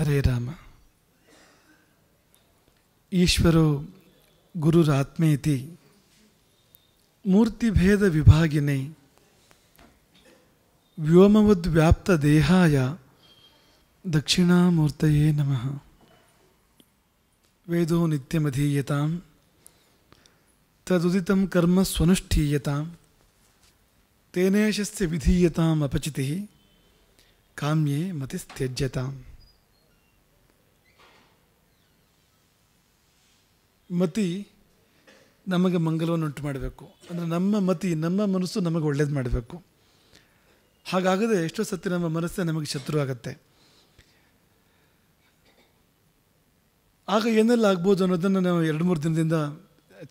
ಹರೇ ರಾಮ. ಈಶ್ವರೋ ಗುರುರಾತ್ಮೇತಿ ಮೂರ್ತಿಭೇದ ವಿಭಾಗಿನೇ ವ್ಯೋಮವದ್ವ್ಯಾಪ್ತ ದೇಹಾಯ ದಕ್ಷಿಣಾಮೂರ್ತಯೇ ನಮಃ. ವೇದೋ ನಿತ್ಯಮಧೀಯತಾಂ ತದುದಿತಂ ಕರ್ಮ ಸ್ವನುಷ್ಠೀಯತಾಂ ತೇನೇಶಸ್ಯ ವಿಧೀಯತಾಂ ಅಪಚಿತಿ ಕಾಮ್ಯೇ ಮತಿಸ್ತ್ಯಜ್ಯತಾಂ. ಮತಿ ನಮಗೆ ಮಂಗಲವನ್ನು ಉಂಟು ಮಾಡಬೇಕು. ಅಂದರೆ ನಮ್ಮ ಮತಿ, ನಮ್ಮ ಮನಸ್ಸು ನಮಗೆ ಒಳ್ಳೇದು ಮಾಡಬೇಕು. ಹಾಗಾಗದೆ ಎಷ್ಟೋ ಸತಿ ನಮ್ಮ ಮನಸ್ಸೇ ನಮಗೆ ಶತ್ರು ಆಗುತ್ತೆ. ಆಗ ಏನೆಲ್ಲ ಆಗ್ಬೋದು ಅನ್ನೋದನ್ನು ನಾವು 2-3 ದಿನದಿಂದ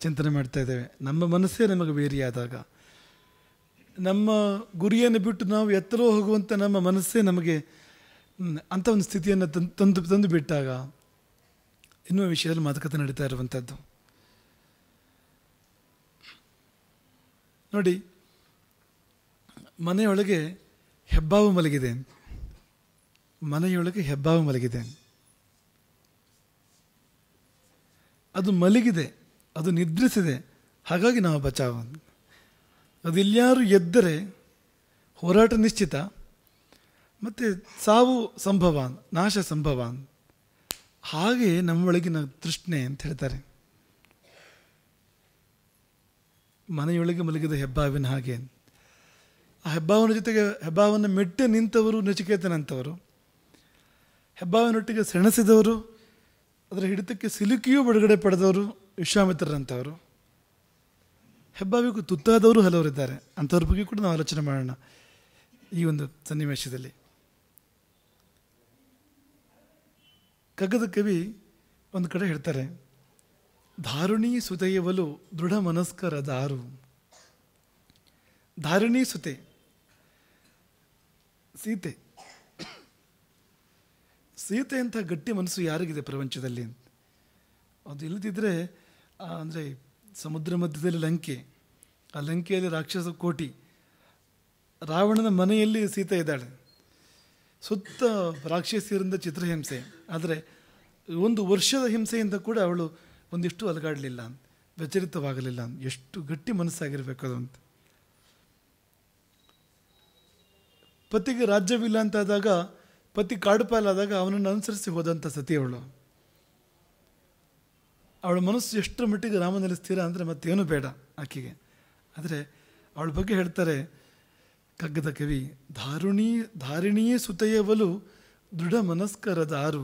ಚಿಂತನೆ ಮಾಡ್ತಾ ಇದ್ದೇವೆ. ನಮ್ಮ ಮನಸ್ಸೇ ನಮಗೆ ವೇರಿಯಾದಾಗ, ನಮ್ಮ ಗುರಿಯನ್ನು ಬಿಟ್ಟು ನಾವು ಎತ್ತರೋ ಹೋಗುವಂಥ ನಮ್ಮ ಮನಸ್ಸೇ ನಮಗೆ ಅಂಥ ಒಂದು ಸ್ಥಿತಿಯನ್ನು ತಂದು ಬಿಟ್ಟಾಗ ಇನ್ನೂ ವಿಷಯದಲ್ಲಿ ಮಾತುಕತೆ ನಡೀತಾ ಇರುವಂಥದ್ದು. ನೋಡಿ, ಮನೆಯೊಳಗೆ ಹೆಬ್ಬಾವು ಮಲಗಿದೆ, ಮನೆಯೊಳಗೆ ಹೆಬ್ಬಾವು ಮಲಗಿದೆ. ಅದು ಮಲಗಿದೆ, ಅದು ನಿದ್ರಿಸಿದೆ, ಹಾಗಾಗಿ ನಾವು ಬಚಾವ. ಅದೆಲ್ಲಾರು ಎದ್ದರೆ ಹೋರಾಟ ನಿಶ್ಚಿತ, ಮತ್ತು ಸಾವು ಸಂಭವ, ನಾಶ ಸಂಭವ. ಹಾಗೆ ನಮ್ಮೊಳಗಿನ ತೃಷ್ಣೆ ಅಂತ ಹೇಳ್ತಾರೆ. ಮನೆಯೊಳಗೆ ಮಲಗಿದ ಹೆಬ್ಬಾವಿನ ಹಾಗೆ. ಆ ಹೆಬ್ಬಾವಿನ ಜೊತೆಗೆ ಹೆಬ್ಬಾವನ್ನು ಮೆಟ್ಟಿ ನಿಂತವರು ನಚಿಕೇತನಂಥವರು, ಹೆಬ್ಬಾವಿನೊಟ್ಟಿಗೆ ಸೆಣಸಿದವರು, ಅದರ ಹಿಡಿತಕ್ಕೆ ಸಿಲುಕಿಯೂ ಬಿಡುಗಡೆ ಪಡೆದವರು ವಿಶ್ವಾಮಿತ್ರರಂಥವರು, ಹೆಬ್ಬಾವಿಗೂ ತುತ್ತಾದವರು ಹಲವರಿದ್ದಾರೆ. ಅಂಥವ್ರ ಬಗ್ಗೆ ಕೂಡ ನಾವು ಆಲೋಚನೆ ಮಾಡೋಣ ಈ ಒಂದು ಸನ್ನಿವೇಶದಲ್ಲಿ. ಕಗ್ಗದ ಕವಿ ಒಂದು ಕಡೆ ಹೇಳ್ತಾರೆ, ಧಾರುಣೀ ಸುತೆಯವಲು ದೃಢ ಮನಸ್ಕರ ದಾರು. ಧಾರುಣೀ ಸುತೆ ಸೀತೆ, ಸೀತೆ ಅಂತ ಗಟ್ಟಿ ಮನಸ್ಸು ಯಾರಿಗಿದೆ ಪ್ರಪಂಚದಲ್ಲಿ? ಅದು ಇಲ್ಲದಿದ್ದರೆ, ಅಂದರೆ ಸಮುದ್ರ ಮಧ್ಯದಲ್ಲಿ ಲಂಕೆ, ಆ ಲಂಕೆಯಲ್ಲಿ ರಾಕ್ಷಸ ಕೋಟಿ, ರಾವಣನ ಮನೆಯಲ್ಲಿ ಸೀತೆ ಇದ್ದಾಳೆ, ಸುತ್ತ ರಾಕ್ಷಸಿಯರಿಂದ ಚಿತ್ರಹಿಂಸೆ. ಆದರೆ 1 ವರ್ಷದ ಹಿಂಸೆಯಿಂದ ಕೂಡ ಅವಳು ಒಂದಿಷ್ಟು ಅಲಗಾಡಲಿಲ್ಲ, ವ್ಯಚರಿತವಾಗಲಿಲ್ಲ. ಎಷ್ಟು ಗಟ್ಟಿ ಮನಸ್ಸಾಗಿರಬೇಕು ಅದು ಅಂತ. ಪತಿಗೆ ರಾಜ್ಯವಿಲ್ಲ ಅಂತಾದಾಗ, ಪತಿ ಕಾಡುಪಾಲಾದಾಗ ಅವನನ್ನು ಅನುಸರಿಸಿ ಹೋದಂಥ ಸತಿಯವಳು. ಅವಳ ಮನಸ್ಸು ಎಷ್ಟರ ಮಟ್ಟಿಗೆ ರಾಮನಲ್ಲಿ ಸ್ಥಿರ ಅಂದರೆ ಮತ್ತೇನು ಬೇಡ ಆಕೆಗೆ. ಆದರೆ ಅವಳ ಬಗ್ಗೆ ಹೇಳ್ತಾರೆ ಕಗ್ಗದ ಕವಿ, ಧಾರಿಣಿಯೇ ಸುತೆಯವಲು ದೃಢ ಮನಸ್ಕರದಾರು,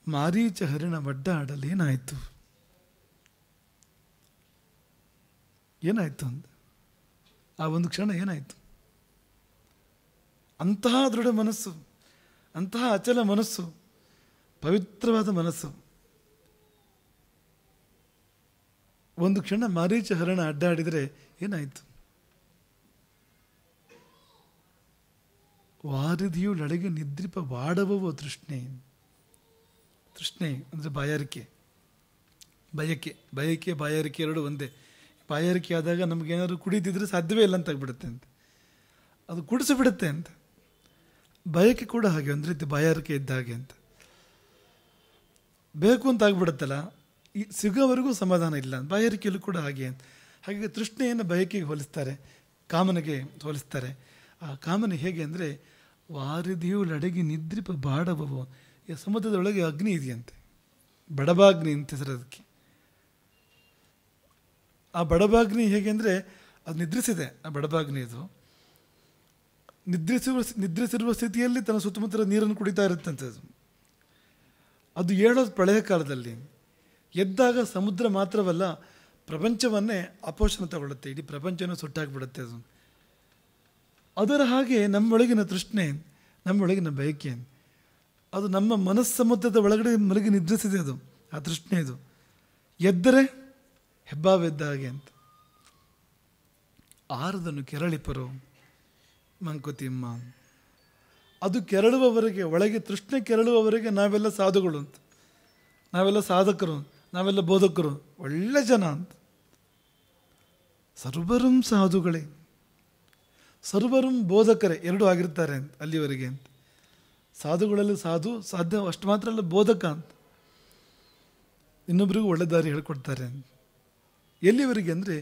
ಮಾರೀಚ ಹರಿಣ ಒಡ್ಡಾಡಲೇನಾಯಿತು. ಏನಾಯಿತು ಅಂತ ಆ ಒಂದು ಕ್ಷಣ ಏನಾಯಿತು? ಅಂತಹ ದೃಢ ಮನಸ್ಸು, ಅಂತಹ ಅಚಲ ಮನಸ್ಸು, ಪವಿತ್ರವಾದ ಮನಸ್ಸು, ಒಂದು ಕ್ಷಣ ಮಾರೀಚ ಹರಣ ಅಡ್ಡಾಡಿದರೆ ಏನಾಯಿತು? ವಾರಿಧಿಯು ಲಡೆಗೆ ನಿದ್ರಿಪ ವಾಡವೋ ತೃಷ್ಣೆ. ತೃಷ್ಣೆ ಅಂದರೆ ಬಾಯಾರಿಕೆ, ಬಯಕೆ ಬಾಯಾರಿಕೆ ಎರಡು ಒಂದೇ. ಬಾಯಾರಿಕೆ ಆದಾಗ ನಮಗೇನಾದ್ರು ಕುಡಿದಿದ್ರೆ ಸಾಧ್ಯವೇ ಇಲ್ಲ ಅಂತ ಆಗ್ಬಿಡುತ್ತೆ ಅಂತ, ಅದು ಕುಡಿಸಿಬಿಡುತ್ತೆ ಅಂತ. ಬಯಕೆ ಕೂಡ ಹಾಗೆ, ಒಂದು ರೀತಿ ಬಾಯಾರಿಕೆ ಇದ್ದ ಹಾಗೆ ಅಂತ. ಬೇಕು ಅಂತ ಆಗ್ಬಿಡುತ್ತಲ್ಲ, ಈ ಸಿಗೋವರೆಗೂ ಸಮಾಧಾನ ಇಲ್ಲ. ಬಾಯಾರಿಕೆಯಲ್ಲೂ ಕೂಡ ಹಾಗೆ ಅಂತ. ಹಾಗೆ ತೃಷ್ಣೆಯನ್ನು ಬಯಕೆಗೆ ಹೋಲಿಸ್ತಾರೆ, ಕಾಮನೆಗೆ ಹೋಲಿಸ್ತಾರೆ. ಆ ಕಾಮನೆ ಹೇಗೆ ಅಂದರೆ, ವಾರಿಧಿಯು ಲಡಗಿ ನಿದ್ರಿಪ ಬಾಡವವು. ಈ ಸಮುದ್ರದೊಳಗೆ ಅಗ್ನಿ ಇದೆಯಂತೆ, ಬಡಬಾಗ್ನಿ ಅಂತ ಹೆಸರು ಅದಕ್ಕೆ. ಆ ಬಡಬಾಗ್ನಿ ಹೇಗೆ ಅಂದರೆ, ಅದು ನಿದ್ರಿಸಿದೆ. ಆ ಬಡಬಾಗ್ನಿ ಅದು ನಿದ್ರಿಸಿರುವ ಸ್ಥಿತಿಯಲ್ಲಿ ತನ್ನ ಸುತ್ತಮುತ್ತಲ ನೀರನ್ನು ಕುಡಿತಾ ಇರುತ್ತಂಥದ್ದು. ಅದು ಏಳೋದು ಪ್ರಳಯ ಕಾಲದಲ್ಲಿ. ಎದ್ದಾಗ ಸಮುದ್ರ ಮಾತ್ರವಲ್ಲ, ಪ್ರಪಂಚವನ್ನೇ ಅಪೋಷಣ ತಗೊಳ್ಳುತ್ತೆ, ಇಡೀ ಪ್ರಪಂಚವನ್ನು ಸುಟ್ಟಾಕಿಬಿಡುತ್ತೆ ಅದು. ಅದರ ಹಾಗೆ ನಮ್ಮೊಳಗಿನ ತೃಷ್ಣೆ, ನಮ್ಮೊಳಗಿನ ಬಯಕೆ, ಅದು ನಮ್ಮ ಮನಸ್ಸಮುದ್ರದ ಒಳಗಡೆ ಮಲಗಿ ನಿದ್ರಿಸಿದೆ. ಅದು ಆ ತೃಷ್ಣೆ. ಅದು ಎದ್ದರೆ ಹೆಬ್ಬಾವೆದ್ದ ಹಾಗೆ ಅಂತ. ಆರದನ್ನು ಕೆರಳಿಪರು ಮಂಕುತಿಮ್ಮ. ಅದು ಕೆರಳುವವರೆಗೆ, ಒಳಗೆ ತೃಷ್ಣೆ ಕೆರಳುವವರೆಗೆ ನಾವೆಲ್ಲ ಸಾಧುಗಳು ಅಂತ, ನಾವೆಲ್ಲ ಸಾಧಕರು, ನಾವೆಲ್ಲ ಬೋಧಕರು, ಒಳ್ಳೆ ಜನ ಅಂತ. ಸರ್ವರೂ ಸಾಧುಗಳೇ, ಸರ್ವರೂ ಬೋಧಕರೇ, ಎರಡೂ ಆಗಿರ್ತಾರೆ ಅಂತ ಅಲ್ಲಿವರೆಗೆ ಅಂತ. ಸಾಧುಗಳಲ್ಲಿ ಸಾಧು ಸಾಧ್ಯ ಅಷ್ಟು ಮಾತ್ರ ಅಲ್ಲ, ಬೋಧಕ ಅಂತ. ಇನ್ನೊಬ್ಬರಿಗೂ ಒಳ್ಳೆ ದಾರಿ ಹೇಳ್ಕೊಡ್ತಾರೆ. ಎಲ್ಲಿವರೆಗೆ ಅಂದರೆ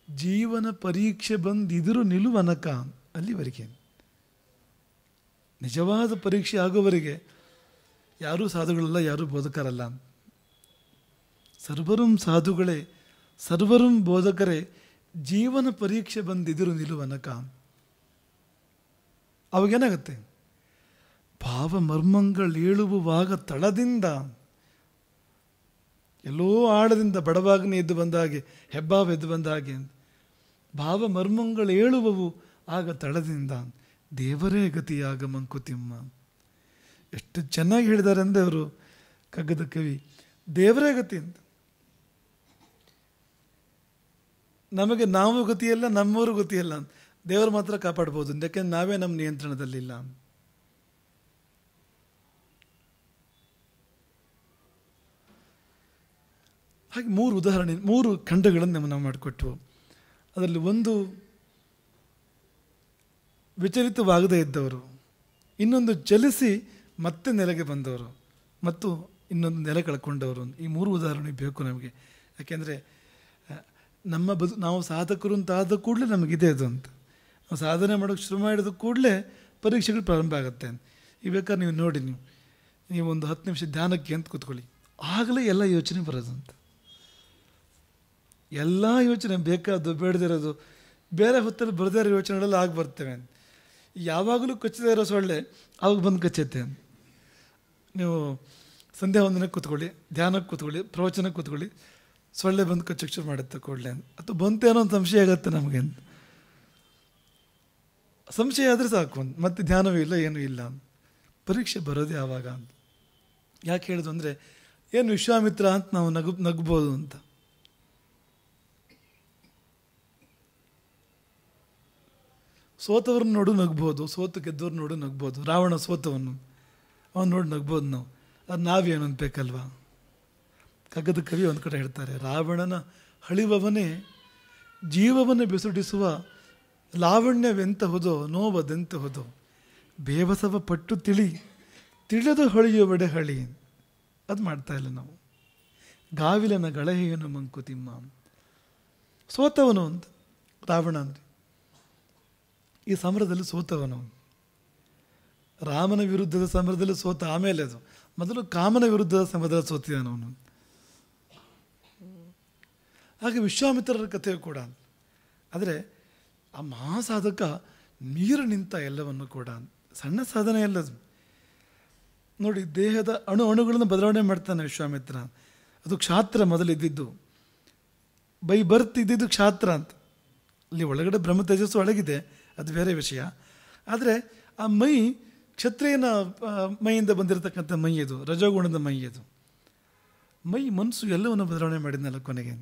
ಜೀವನ ಪರೀಕ್ಷೆ ಬಂದಿದ್ರು ನಿಲುವನಕ, ಅಲ್ಲಿವರೆಗೆ. ನಿಜವಾದ ಪರೀಕ್ಷೆ ಆಗೋವರೆಗೆ ಯಾರೂ ಸಾಧುಗಳಲ್ಲ, ಯಾರೂ ಬೋಧಕರಲ್ಲ. ಸರ್ವರೂ ಸಾಧುಗಳೇ, ಸರ್ವರೂ ಬೋಧಕರೇ, ಜೀವನ ಪರೀಕ್ಷೆ ಬಂದಿದ್ರು ನಿಲುವನಕ. ಅವಾಗೇನಾಗತ್ತೆ? ಭಾವ ಮರ್ಮಗಳೇಳುವಾಗ ತಳದಿಂದ, ಎಲ್ಲೋ ಆಳದಿಂದ ಬಡವಾಗ್ನಿ ಎದ್ದು ಬಂದ ಹಾಗೆ, ಹೆಬ್ಬಾವ ಎದ್ದು ಬಂದ ಹಾಗೆ ಭಾವ ಮರ್ಮಗಳೇಳುವವು ಆಗ ತಳದಿಂದ, ದೇವರೇ ಗತಿಯಾಗ ಮಂಕುತಿಮ್ಮ. ಎಷ್ಟು ಚೆನ್ನಾಗಿ ಹೇಳಿದ್ದಾರೆ ಅಂದರೆ ಅವರು ಕಗ್ಗದ ಕವಿ, ದೇವರೇ ಗತಿ ಅಂತ. ನಮಗೆ ನಾವು ಗತಿಯಲ್ಲ, ನಮ್ಮವರು ಗತಿಯಲ್ಲ, ದೇವರು ಮಾತ್ರ ಕಾಪಾಡ್ಬೋದು, ಯಾಕೆಂದ್ರೆ ನಾವೇ ನಮ್ಮ ನಿಯಂತ್ರಣದಲ್ಲಿಲ್ಲ. ಹಾಗೆ 3 ಉದಾಹರಣೆ, 3 ಖಂಡಗಳನ್ನು ನಾವು ಮಾಡಿಕೊಟ್ಟು, ಅದರಲ್ಲಿ ಒಂದು ವಿಚಲಿತವಾಗದೇ ಇದ್ದವರು, ಇನ್ನೊಂದು ಚಲಿಸಿ ಮತ್ತೆ ನೆಲೆಗೆ ಬಂದವರು, ಮತ್ತು ಇನ್ನೊಂದು ನೆಲೆ ಕಳ್ಕೊಂಡವರು. ಈ 3 ಉದಾಹರಣೆ ಬೇಕು ನಮಗೆ. ಯಾಕೆಂದರೆ ನಮ್ಮ ನಾವು ಸಾಧಕರು ಅಂತ ಆದ ಕೂಡಲೇ ನಮಗಿದೆ ಅದು ಅಂತ. ನಾವು ಸಾಧನೆ ಮಾಡೋಕ್ಕೆ ಶುರು ಮಾಡಿದ ಕೂಡಲೇ ಪರೀಕ್ಷೆಗಳು ಪ್ರಾರಂಭ ಆಗುತ್ತೆ. ಈಗ ಬೇಕಾದ್ರೆ ನೀವು ನೋಡಿ, ನೀವು ಒಂದು 10 ನಿಮಿಷ ಧ್ಯಾನಕ್ಕೆ ಅಂತ ಕೂತ್ಕೊಳ್ಳಿ, ಆಗಲೇ ಎಲ್ಲ ಯೋಚನೆ ಬರೋದು ಅಂತ. ಎಲ್ಲ ಯೋಚನೆ ಬೇಕಾದ್ದು ಬೇಡದಿರೋದು, ಬೇರೆ ಹೊತ್ತಲ್ಲಿ ಬರದೇ ಇರೋ ಯೋಚನೆಗಳೆಲ್ಲ ಆಗಿ ಬರ್ತವೆ. ಯಾವಾಗಲೂ ಕಚ್ಚದೇ ಇರೋ ಸೊಳ್ಳೆ ಅವಾಗ ಬಂದು ಕಚ್ಚುತ್ತೆ. ನೀವು ಸಂಧ್ಯಾ ವಂದನಕ್ಕೆ ಕೂತ್ಕೊಳ್ಳಿ, ಧ್ಯಾನಕ್ಕೆ ಕೂತ್ಕೊಳ್ಳಿ, ಪ್ರವಚನಕ್ಕೆ ಕೂತ್ಕೊಳ್ಳಿ, ಸೊಳ್ಳೆ ಬಂದು ಕಚ್ಚಕ್ಕೆ ಶುರು ಮಾಡುತ್ತೆ ಕೂಡಲೇ. ಅಥವಾ ಬಂತೇನೋ ಒಂದು ಸಂಶಯ ಆಗುತ್ತೆ ನಮಗೆ. ಸಂಶಯ ಆದರೆ ಸಾಕು, ಮತ್ತೆ ಧ್ಯಾನವೂ ಇಲ್ಲ, ಏನೂ ಇಲ್ಲ. ಪರೀಕ್ಷೆ ಬರೋದೇ ಆವಾಗ ಅಂತ. ಯಾಕೆ ಹೇಳಿದ್ರು ಅಂದರೆ, ಏನು ವಿಶ್ವಾಮಿತ್ರ ಅಂತ ನಾವು ನಗ್ಬೋದು ಅಂತ. ಸೋತವ್ರನ್ನ ನೋಡು ನಗ್ಬೋದು, ಸೋತು ಗೆದ್ದವ್ರು ನೋಡು ನಗ್ಬೋದು. ರಾವಣ ಸೋತವನು, ಅವನು ನೋಡಿ ನಗ್ಬೋದು ನಾವು. ಅದು ನಾವೇನು ಅನ್ಬೇಕಲ್ವಾ? ಕಗ್ಗದ ಕವಿ ಒಂದು ಕಡೆ ಹೇಳ್ತಾರೆ, ರಾವಣನ ಹಳಿವವನೇ ಜೀವವನ್ನು ಬೆಸುಡಿಸುವ ಲಾವಣ್ಯವೆಂತಹುದೋ ನೋವದೆಂತಹುದೋ, ಬೇವಸವ ಪಟ್ಟು ತಿಳಿದು ಹೊಳೆಯುವಡೆ ಹಳಿ. ಅದು ಮಾಡ್ತಾ ಇಲ್ಲ ನಾವು. ಗಾವಿಲನ ಗಳಹೆಯನ್ನು ಮಂಕುತಿಮ್ಮ, ಸೋತವನು ಅಂತ ರಾವಣ ಅಂದರೆ. ಈ ಸಮರದಲ್ಲಿ ಸೋತವನು, ರಾಮನ ವಿರುದ್ಧದ ಸಮರದಲ್ಲಿ ಸೋತ. ಆಮೇಲೆ ಅದು ಮೊದಲು ಕಾಮನ ವಿರುದ್ಧದ ಸಮರದಲ್ಲಿ ಸೋತಿದ್ದಾನವನು. ಹಾಗೆ ವಿಶ್ವಾಮಿತ್ರರ ಕಥೆಯು ಕೂಡ. ಆದರೆ ಆ ಮಹಾಸಾಧಕ ನೀರು ನಿಂತ ಎಲ್ಲವನ್ನು ಕೂಡ, ಸಣ್ಣ ಸಾಧನೆ ಅಲ್ಲದು ನೋಡಿ. ದೇಹದ ಅಣುಗಳನ್ನು ಬದಲಾವಣೆ ಮಾಡ್ತಾನೆ ವಿಶ್ವಾಮಿತ್ರ. ಅದು ಕ್ಷಾತ್ರ ಮೊದಲಿದ್ದಿದ್ದು, ಬೈ ಬರ್ತ್ ಇದ್ದಿದ್ದು ಕ್ಷಾತ್ರ ಅಂತ. ಅಲ್ಲಿ ಒಳಗಡೆ ಬ್ರಹ್ಮ ತೇಜಸ್ಸು ಒಳಗಿದೆ, ಅದು ಬೇರೆ ವಿಷಯ. ಆದರೆ ಆ ಮೈ ಕ್ಷತ್ರಿಯನ ಮೈಯಿಂದ ಬಂದಿರತಕ್ಕಂಥ ಮೈ, ಅದು ರಜೋಗುಣದ ಮೈ. ಅದು ಮೈ ಮನಸ್ಸು ಎಲ್ಲವನ್ನು ಬದಲಾವಣೆ ಮಾಡಿದ್ನಲ್ಲ ಕೊನೆಗೆ.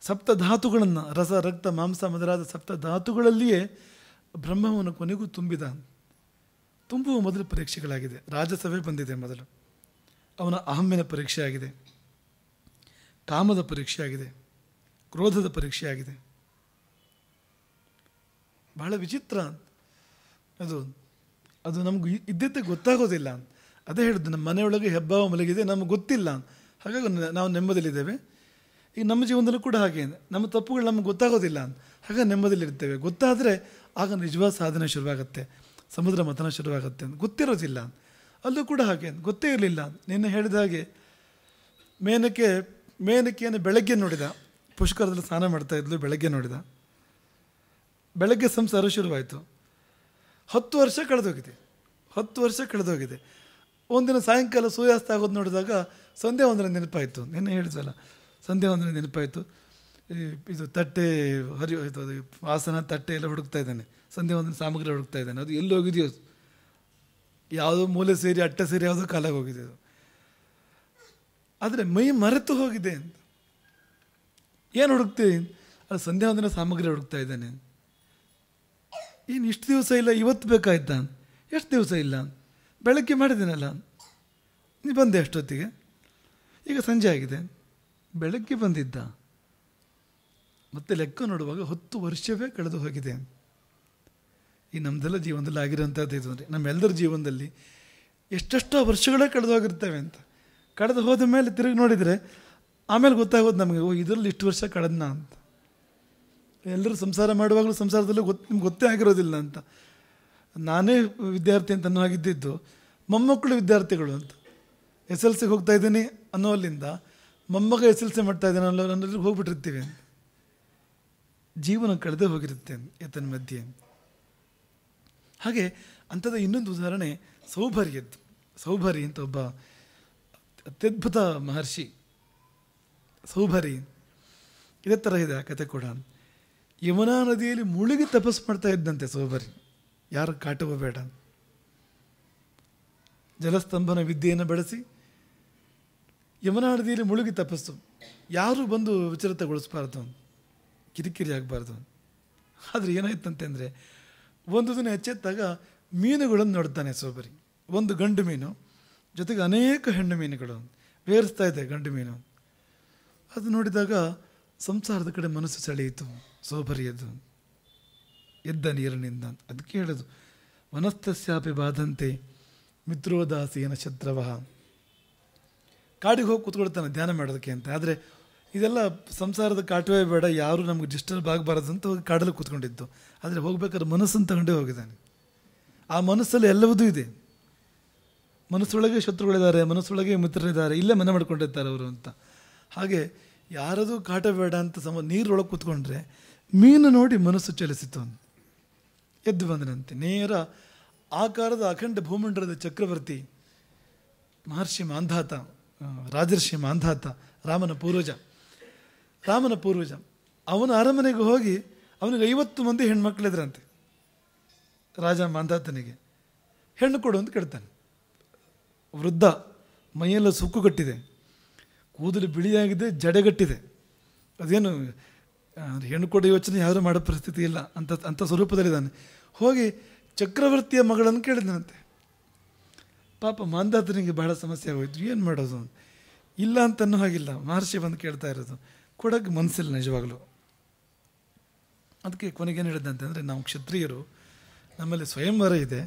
ಸಪ್ತಧಾತುಗಳನ್ನು, ರಸ ರಕ್ತ ಮಾಂಸ ಮೊದಲಾದ ಸಪ್ತಧಾತುಗಳಲ್ಲಿಯೇ ಬ್ರಹ್ಮವನ್ನು ಕೊನೆಗೂ ತುಂಬಿದ. ತುಂಬುವ ಮೊದಲು ಪರೀಕ್ಷೆಗಳಾಗಿದೆ. ರಾಜಸಭೆ ಬಂದಿದೆ ಮೊದಲು, ಅವನ ಅಹಮ್ಮಿನ ಪರೀಕ್ಷೆ ಆಗಿದೆ, ಕಾಮದ ಪರೀಕ್ಷೆ ಆಗಿದೆ, ಕ್ರೋಧದ ಪರೀಕ್ಷೆ ಆಗಿದೆ. ಬಹಳ ವಿಚಿತ್ರ ಅದು. ಅದು ನಮ್ಗೆ ಇದ್ದಿದ್ದೇ ಗೊತ್ತಾಗೋದಿಲ್ಲ. ಅದೇ ಹೇಳಿದ್ದು, ನಮ್ಮ ಮನೆಯೊಳಗೆ ಹೆಬ್ಬಾವ ಮಲಗಿದೆ, ನಮ್ಗೆ ಗೊತ್ತಿಲ್ಲ, ಹಾಗಾಗಿ ನಾವು ನೆಮ್ಮದಿಲಿದ್ದೇವೆ. ಈಗ ನಮ್ಮ ಜೀವನದಲ್ಲೂ ಕೂಡ ಹಾಗೆ, ನಮ್ಮ ತಪ್ಪುಗಳು ನಮ್ಗೆ ಗೊತ್ತಾಗೋದಿಲ್ಲ, ಹಾಗಾಗಿ ನೆಮ್ಮದಿಲಿರ್ತೇವೆ. ಗೊತ್ತಾದರೆ ಆಗ ನಿಜವಾದ ಸಾಧನೆ ಶುರುವಾಗುತ್ತೆ, ಸಮುದ್ರ ಮಥನ ಶುರುವಾಗುತ್ತೆ. ಗೊತ್ತಿರೋದಿಲ್ಲ. ಅಲ್ಲೂ ಕೂಡ ಹಾಗೆ, ಗೊತ್ತೇ ಇರಲಿಲ್ಲ. ನಿನ್ನೆ ಹೇಳಿದ ಹಾಗೆ ಮೇನಕೆಯನ್ನು ಬೆಳಗ್ಗೆ ನೋಡಿದ, ಪುಷ್ಕರದಲ್ಲಿ ಸ್ನಾನ ಮಾಡ್ತಾ ಇದ್ಲು, ಬೆಳಗ್ಗೆ ನೋಡಿದ. ಬೆಳಗ್ಗೆ ಸಂಸಾರ ಶುರುವಾಯಿತು. 10 ವರ್ಷ ಕಳೆದೋಗಿದೆ, 10 ವರ್ಷ ಕಳೆದೋಗಿದೆ. ಒಂದಿನ ಸಾಯಂಕಾಲ ಸೂರ್ಯಾಸ್ತ ಆಗೋದು ನೋಡಿದಾಗ ಸಂಧ್ಯಾ ವಂದನೆ ನೆನಪಾಯಿತು. ನಿನ್ನೆ ಹೇಳಿದ್ವಲ್ಲ, ಸಂಧ್ಯಾ ವಂದನೆ ನೆನಪಾಯಿತು. ಇದು ತಟ್ಟೆ ಹರಿಯೋಯ್ತು, ಅದು ಆಸನ ತಟ್ಟೆ ಎಲ್ಲ ಹುಡುಕ್ತಾ ಇದ್ದಾನೆ, ಸಂಧ್ಯಾ ವಂದನೆ ಸಾಮಗ್ರಿ ಹುಡುಕ್ತಾ ಇದ್ದಾನೆ. ಅದು ಎಲ್ಲಿ ಹೋಗಿದೆಯೋ, ಯಾವುದೋ ಮೂಲೆ ಸೇರಿ ಅಟ್ಟೆ ಸೇರಿ ಯಾವುದೋ ಕಾಲಾಗಿ ಹೋಗಿದೆ ಅದು. ಆದರೆ ಮೈ ಮರೆತು ಹೋಗಿದೆ ಅಂತ. ಏನು ಹುಡುಕ್ತೀವಿ? ಅದು ಸಂಧ್ಯಾ ವಂದನೆ ಸಾಮಗ್ರಿ ಹುಡುಕ್ತಾ ಇದ್ದಾನೆ. ಏನು ಇಷ್ಟು ದಿವಸ ಇಲ್ಲ, ಇವತ್ತು ಬೇಕಾಯ್ತಾ? ಎಷ್ಟು ದಿವಸ ಇಲ್ಲ, ಬೆಳಗ್ಗೆ ಮಾಡಿದ್ದೀನಲ್ಲ, ನೀ ಬಂದೆ ಅಷ್ಟೊತ್ತಿಗೆ, ಈಗ ಸಂಜೆ ಆಗಿದೆ, ಬೆಳಗ್ಗೆ ಬಂದಿದ್ದ. ಮತ್ತೆ ಲೆಕ್ಕ ನೋಡುವಾಗ 10 ವರ್ಷವೇ ಕಳೆದು ಹೋಗಿದೆ. ಈ ನಮ್ಮದೆಲ್ಲ ಜೀವನದಲ್ಲಿ ಆಗಿರೋಂಥದ್ದು ಇದು ಅಂದರೆ ನಮ್ಮೆಲ್ಲರ ಜೀವನದಲ್ಲಿ ಎಷ್ಟೆಷ್ಟೋ ವರ್ಷಗಳೇ ಕಳೆದು ಹೋಗಿರ್ತೇವೆ ಅಂತ. ಕಳೆದು ಹೋದ ಮೇಲೆ ತಿರುಗಿ ನೋಡಿದರೆ ಆಮೇಲೆ ಗೊತ್ತಾಗೋದು ನಮಗೆ, ಇದರಲ್ಲಿ ಇಷ್ಟು ವರ್ಷ ಕಳೆದ್ನ ಅಂತ. ಎಲ್ಲರೂ ಸಂಸಾರ ಮಾಡುವಾಗಲೂ ಸಂಸಾರದಲ್ಲೂ ನಿಮ್ಗೆ ಗೊತ್ತೇ ಆಗಿರೋದಿಲ್ಲ ಅಂತ. ನಾನೇ ವಿದ್ಯಾರ್ಥಿ ಅಂತ ಅನ್ನೋ ಹಾಗಿದ್ದಿದ್ದು, ಮೊಮ್ಮಕ್ಕಳು ವಿದ್ಯಾರ್ಥಿಗಳು ಅಂತ. SLC ಹೋಗ್ತಾ ಇದ್ದೀನಿ ಅನ್ನೋಲ್ಲಿಂದ ಮೊಮ್ಮಗ SLC ಮಾಡ್ತಾ ಇದ್ದಾನೆ ಅನ್ನೋದ್ರಲ್ಲಿ ಹೋಗ್ಬಿಟ್ಟಿರ್ತೀವಿ ಅಂತ. ಜೀವನ ಕಳೆದೇ ಹೋಗಿರುತ್ತೆ ಏತನ ಮಧ್ಯೆ. ಹಾಗೆ ಅಂಥದ್ದು ಇನ್ನೊಂದು ಉದಾಹರಣೆ ಸೌಭರ್ಯದ್ದು. ಸೌಭರಿ ಅಂತ ಒಬ್ಬ ಅತ್ಯದ್ಭುತ ಮಹರ್ಷಿ, ಸೌಭರಿ. ಇದೇ ಥರ ಇದೆ ಆ ಕತೆ ಕೂಡ. ಯಮುನಾ ನದಿಯಲ್ಲಿ ಮುಳುಗಿ ತಪಸ್ಸು ಮಾಡ್ತಾ ಇದ್ದಂತೆ ಸೌಭರಿ, ಯಾರು ಕಾಟವ ಬೇಡ. ಜಲಸ್ತಂಭನ ವಿದ್ಯೆಯನ್ನು ಬಳಸಿ ಯಮುನಾ ನದಿಯಲ್ಲಿ ಮುಳುಗಿ ತಪಸ್ಸು, ಯಾರೂ ಬಂದು ವಿಚಲಿತಗೊಳಿಸಬಾರ್ದು, ಕಿರಿಕಿರಿ ಆಗಬಾರ್ದು. ಆದರೆ ಏನಾಯ್ತಂತೆ ಅಂದರೆ, ಒಂದು ದಿನ ಎಚ್ಚೆತ್ತಾಗ ಮೀನುಗಳನ್ನು ನೋಡ್ತಾನೆ ಸೌಭರಿ. ಒಂದು ಗಂಡು ಮೀನು ಜೊತೆಗೆ ಅನೇಕ ಹೆಣ್ಣು ಮೀನುಗಳು ಬೇರಿಸ್ತಾ ಇದೆ ಗಂಡು ಮೀನು. ಅದು ನೋಡಿದಾಗ ಸಂಸಾರದ ಕಡೆ ಮನಸ್ಸು ಸೆಳೆಯಿತು ಸೌಭರಿಯದು. ಎದ್ದ ನೀರಿನಿಂದ. ಅದಕ್ಕೆ ಹೇಳೋದು, ವನಸ್ಥಸ್ಯಾಪಿ ಬಾಧಂತೆ ಮಿತ್ರೋದಾಸೀನ ಶತ್ರವಃ. ಕಾಡಿಗೆ ಹೋಗಿ ಕೂತ್ಕೊಳ್ತಾನೆ ಧ್ಯಾನ ಮಾಡೋದಕ್ಕೆ ಅಂತ. ಆದರೆ ಇದೆಲ್ಲ ಸಂಸಾರದ ಕಾಟವೇ ಬೇಡ, ಯಾರೂ ನಮ್ಗೆ ಡಿಸ್ಟರ್ಬ್ ಆಗಬಾರದು ಅಂತ ಹೋಗಿ ಕಾಡಲ್ಲಿ ಕೂತ್ಕೊಂಡಿದ್ದು. ಆದರೆ ಹೋಗ್ಬೇಕಾದ್ರೆ ಮನಸ್ಸನ್ನು ತಗೊಂಡೇ ಹೋಗಿದ್ದಾನೆ. ಆ ಮನಸ್ಸಲ್ಲಿ ಎಲ್ಲವೂ ಇದೆ. ಮನಸ್ಸೊಳಗೆ ಶತ್ರುಗಳಿದ್ದಾರೆ, ಮನಸ್ಸೊಳಗೆ ಮಿತ್ರರಿದ್ದಾರೆ, ಇಲ್ಲೇ ಮನೆ ಮಾಡ್ಕೊಂಡಿರ್ತಾರೆ ಅವರು ಅಂತ. ಹಾಗೆ ಯಾರದು ಕಾಟ ಬೇಡ ಅಂತ ನೀರೊಳಗೆ ಕೂತ್ಕೊಂಡ್ರೆ ಮೀನು ನೋಡಿ ಮನಸ್ಸು ಚಲಿಸಿತು. ಎದ್ದು ಬಂದನಂತೆ. ನೇರ ಆಕಾರದ ಅಖಂಡ ಭೂಮಂಡಲದ ಚಕ್ರವರ್ತಿ ಮಹರ್ಷಿ ಮಾಂಧಾತ, ರಾಜರ್ಷಿ ಮಾಂಧಾತ, ರಾಮನ ಪೂರ್ವಜ. ಅವನ ಅರಮನೆಗೆ ಹೋಗಿ ಅವನಿಗೆ 50 ಮಂದಿ ಹೆಣ್ಮಕ್ಳಿದ್ರಂತೆ. ರಾಜ ಮಾಂಧಾತನಿಗೆ ಹೆಣ್ಣು ಕೊಡು ಅಂತ ಕೇಳ್ತಾನೆ. ವೃದ್ಧ, ಮೈಯೆಲ್ಲ ಸುಕ್ಕುಗಟ್ಟಿದೆ, ಕೂದಲು ಬಿಳಿಯಾಗಿದೆ, ಜಡೆಗಟ್ಟಿದೆ. ಅದೇನು ಹೆಣ್ಣು ಕೊಡೋ ಯೋಚನೆ ಯಾರೂ ಮಾಡೋ ಪರಿಸ್ಥಿತಿ ಇಲ್ಲ ಅಂಥ ಸ್ವರೂಪದಲ್ಲಿದ್ದಾನೆ. ಹೋಗಿ ಚಕ್ರವರ್ತಿಯ ಮಗಳನ್ನು ಕೇಳಿದನಂತೆ. ಪಾಪ ಮಾಂಧಾತನಿಗೆ ಬಹಳ ಸಮಸ್ಯೆ ಆಗೋಯ್ತು. ಏನು ಮಾಡೋದು? ಇಲ್ಲ ಅಂತನೂ ಹಾಗಿಲ್ಲ, ಮಹರ್ಷಿ ಬಂದು ಕೇಳ್ತಾ ಇರೋದು, ಕೊಡೋಕ್ಕೆ ಮನಸ್ಸಿಲ್ಲ ನಿಜವಾಗಲೂ. ಅದಕ್ಕೆ ಕೊನೆಗೇನು ಹೇಳಿದಂತಂದರೆ, ನಾವು ಕ್ಷತ್ರಿಯರು, ನಮ್ಮಲ್ಲಿ ಸ್ವಯಂವರ ಇದೆ,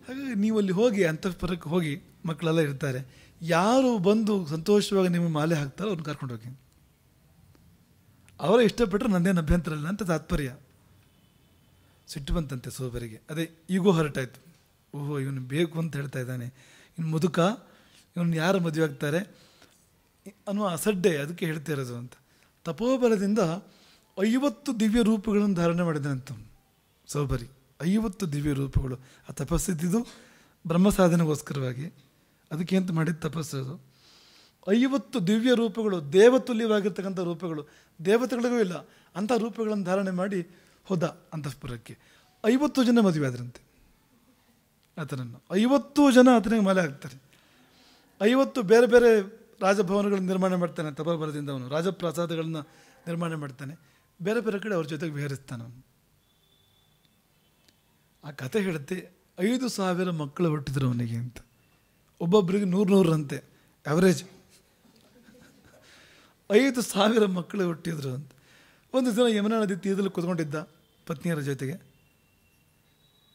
ಹಾಗಾಗಿ ನೀವು ಅಲ್ಲಿ ಹೋಗಿ ಅಂತಃಪುರಕ್ಕೆ ಹೋಗಿ, ಮಕ್ಕಳೆಲ್ಲ ಇರ್ತಾರೆ, ಯಾರು ಬಂದು ಸಂತೋಷವಾಗಿ ನಿಮ್ಮ ಮಾಲೆ ಹಾಕ್ತಾರೋ ಅವ್ರನ್ನ ಕರ್ಕೊಂಡು ಹೋಗಿ. ಅವರೇ ಇಷ್ಟಪಟ್ಟರೆ ನಂದೇನು ಅಭ್ಯಂತರ ಇಲ್ಲ ಅಂತ ತಾತ್ಪರ್ಯ. ಸಿಟ್ಟು ಬಂತಂತೆ ಸೋಬರಿಗೆ. ಅದೇ ಈಗೋ ಹೊರಟಾಯ್ತು. ಓಹೋ, ಇವನು ಬೇಕು ಅಂತ ಹೇಳ್ತಾ ಇದ್ದಾನೆ, ಇನ್ನು ಮುದುಕ, ಇವನು ಯಾರು ಮದುವೆ ಆಗ್ತಾರೆ ಅನ್ನುವ ಅಸಡ್ಡೆ, ಅದಕ್ಕೆ ಹೇಳ್ತಾ ಇರೋದು ಅಂತ. ತಪೋಬಲದಿಂದ 50 ದಿವ್ಯ ರೂಪಗಳನ್ನು ಧಾರಣೆ ಮಾಡಿದಂತ ಸೌಬರಿ. 50 ದಿವ್ಯ ರೂಪಗಳು. ಆ ತಪಸ್ಸಿದ್ದು ಬ್ರಹ್ಮ ಸಾಧನೆಗೋಸ್ಕರವಾಗಿ, ಅದಕ್ಕೆ ಅಂತ ಮಾಡಿದ ತಪಸ್ಸು. 50 ದಿವ್ಯ ರೂಪಗಳು, ದೇವತುಲ್ಯವಾಗಿರ್ತಕ್ಕಂಥ ರೂಪಗಳು, ದೇವತೆಗಳಿಗೂ ಇಲ್ಲ ಅಂಥ ರೂಪಗಳನ್ನು ಧಾರಣೆ ಮಾಡಿ ಹೋದ ಅಂತಃಪುರಕ್ಕೆ. 50 ಜನ ಮದುವೆ ಆದ್ರಂತೆ ಆತನನ್ನು. 50 ಜನ ಆತನಿಗೆ ಮಾಲೆ ಹಾಕ್ತಾರೆ. 50 ಬೇರೆ ಬೇರೆ ರಾಜಭವನಗಳನ್ನು ನಿರ್ಮಾಣ ಮಾಡ್ತಾನೆ ತಪೋಬಲದಿಂದ. ಅವನು ರಾಜಪ್ರಾಸಾದಗಳನ್ನು ನಿರ್ಮಾಣ ಮಾಡ್ತಾನೆ, ಬೇರೆ ಬೇರೆ ಕಡೆ ಅವ್ರ ಜೊತೆಗೆ ವಿಹರಿಸ್ತಾನೆ ಅವನು. ಆ ಕತೆ ಹೇಳುತ್ತೆ, 5,000 ಮಕ್ಕಳು ಹುಟ್ಟಿದ್ರು ಅವನಿಗೆ ಅಂತ. ಒಬ್ಬೊಬ್ಬರಿಗೆ 100 ಅಂತೆ ಅವರೇಜ್. 5,000 ಮಕ್ಕಳು ಹುಟ್ಟಿದ್ರು ಅಂತ. ಒಂದು ದಿನ ಯಮುನಾ ನದಿ ತೀರದಲ್ಲಿ ಕೂತ್ಕೊಂಡಿದ್ದ ಪತ್ನಿಯರ ಜೊತೆಗೆ.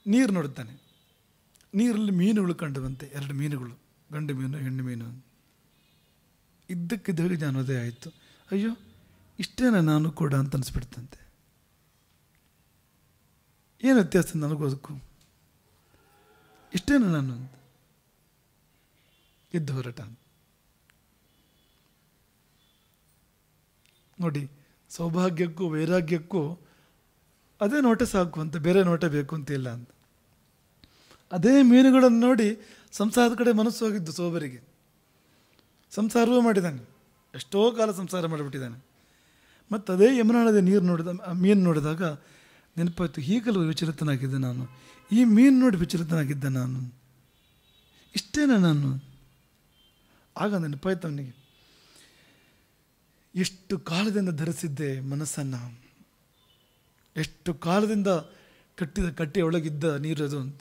ನೀರು ನೋಡ್ತಾನೆ. ನೀರಲ್ಲಿ ಮೀನುಗಳು ಕಂಡುವಂತೆ, 2 ಮೀನುಗಳು, ಗಂಡು ಮೀನು ಹೆಣ್ಣು ಮೀನು. ಇದ್ದಕ್ಕಿದ್ದಾಗ ಜ್ಞಾನೋದಯ ಆಯಿತು. ಅಯ್ಯೋ, ಇಷ್ಟೇನ ನಾನು ಕೂಡ ಅಂತ ಅನಿಸ್ಬಿಡ್ತಂತೆ. ಏನು ವ್ಯತ್ಯಾಸ ನನಗೂ ಅದಕ್ಕೂ, ಇಷ್ಟೇನ ನಾನು ಅಂತ ಎದ್ದು ಹೊರಟ. ನೋಡಿ, ಸೌಭಾಗ್ಯಕ್ಕೂ ವೈರಾಗ್ಯಕ್ಕೂ ಅದೇ ನೋಟ ಸಾಕು ಅಂತ, ಬೇರೆ ನೋಟ ಬೇಕು ಅಂತಿಲ್ಲ ಅಂತ. ಅದೇ ಮೀನುಗಳನ್ನು ನೋಡಿ ಸಂಸಾರದ ಕಡೆ ಮನಸ್ಸು ಹೋಗಿದ್ದು ಸೋಬರಿಗೆ. ಸಂಸಾರವೂ ಮಾಡಿದ್ದಾನೆ, ಎಷ್ಟೋ ಕಾಲ ಸಂಸಾರ ಮಾಡಿಬಿಟ್ಟಿದ್ದಾನೆ. ಮತ್ತು ಅದೇ ಯಮುನಾ ನದಿ ಮೀನು ನೋಡಿದಾಗ ನೆನಪಾಯ್ತು, ಹೀಗಲೂ ವಿಚಲಿತನಾಗಿದ್ದೆ ನಾನು, ಈ ಮೀನು ನೋಡಿ ವಿಚಲಿತನಾಗಿದ್ದೆ ನಾನು, ಇಷ್ಟೇನ ನಾನು. ಆಗ ನೆನಪಾಯ್ತು ಅವನಿಗೆ, ಎಷ್ಟು ಕಾಲದಿಂದ ಧರಿಸಿದ್ದೆ ಮನಸ್ಸನ್ನು, ಎಷ್ಟು ಕಾಲದಿಂದ ಕಟ್ಟಿ ಒಳಗಿದ್ದ ನೀರದು ಅಂತ.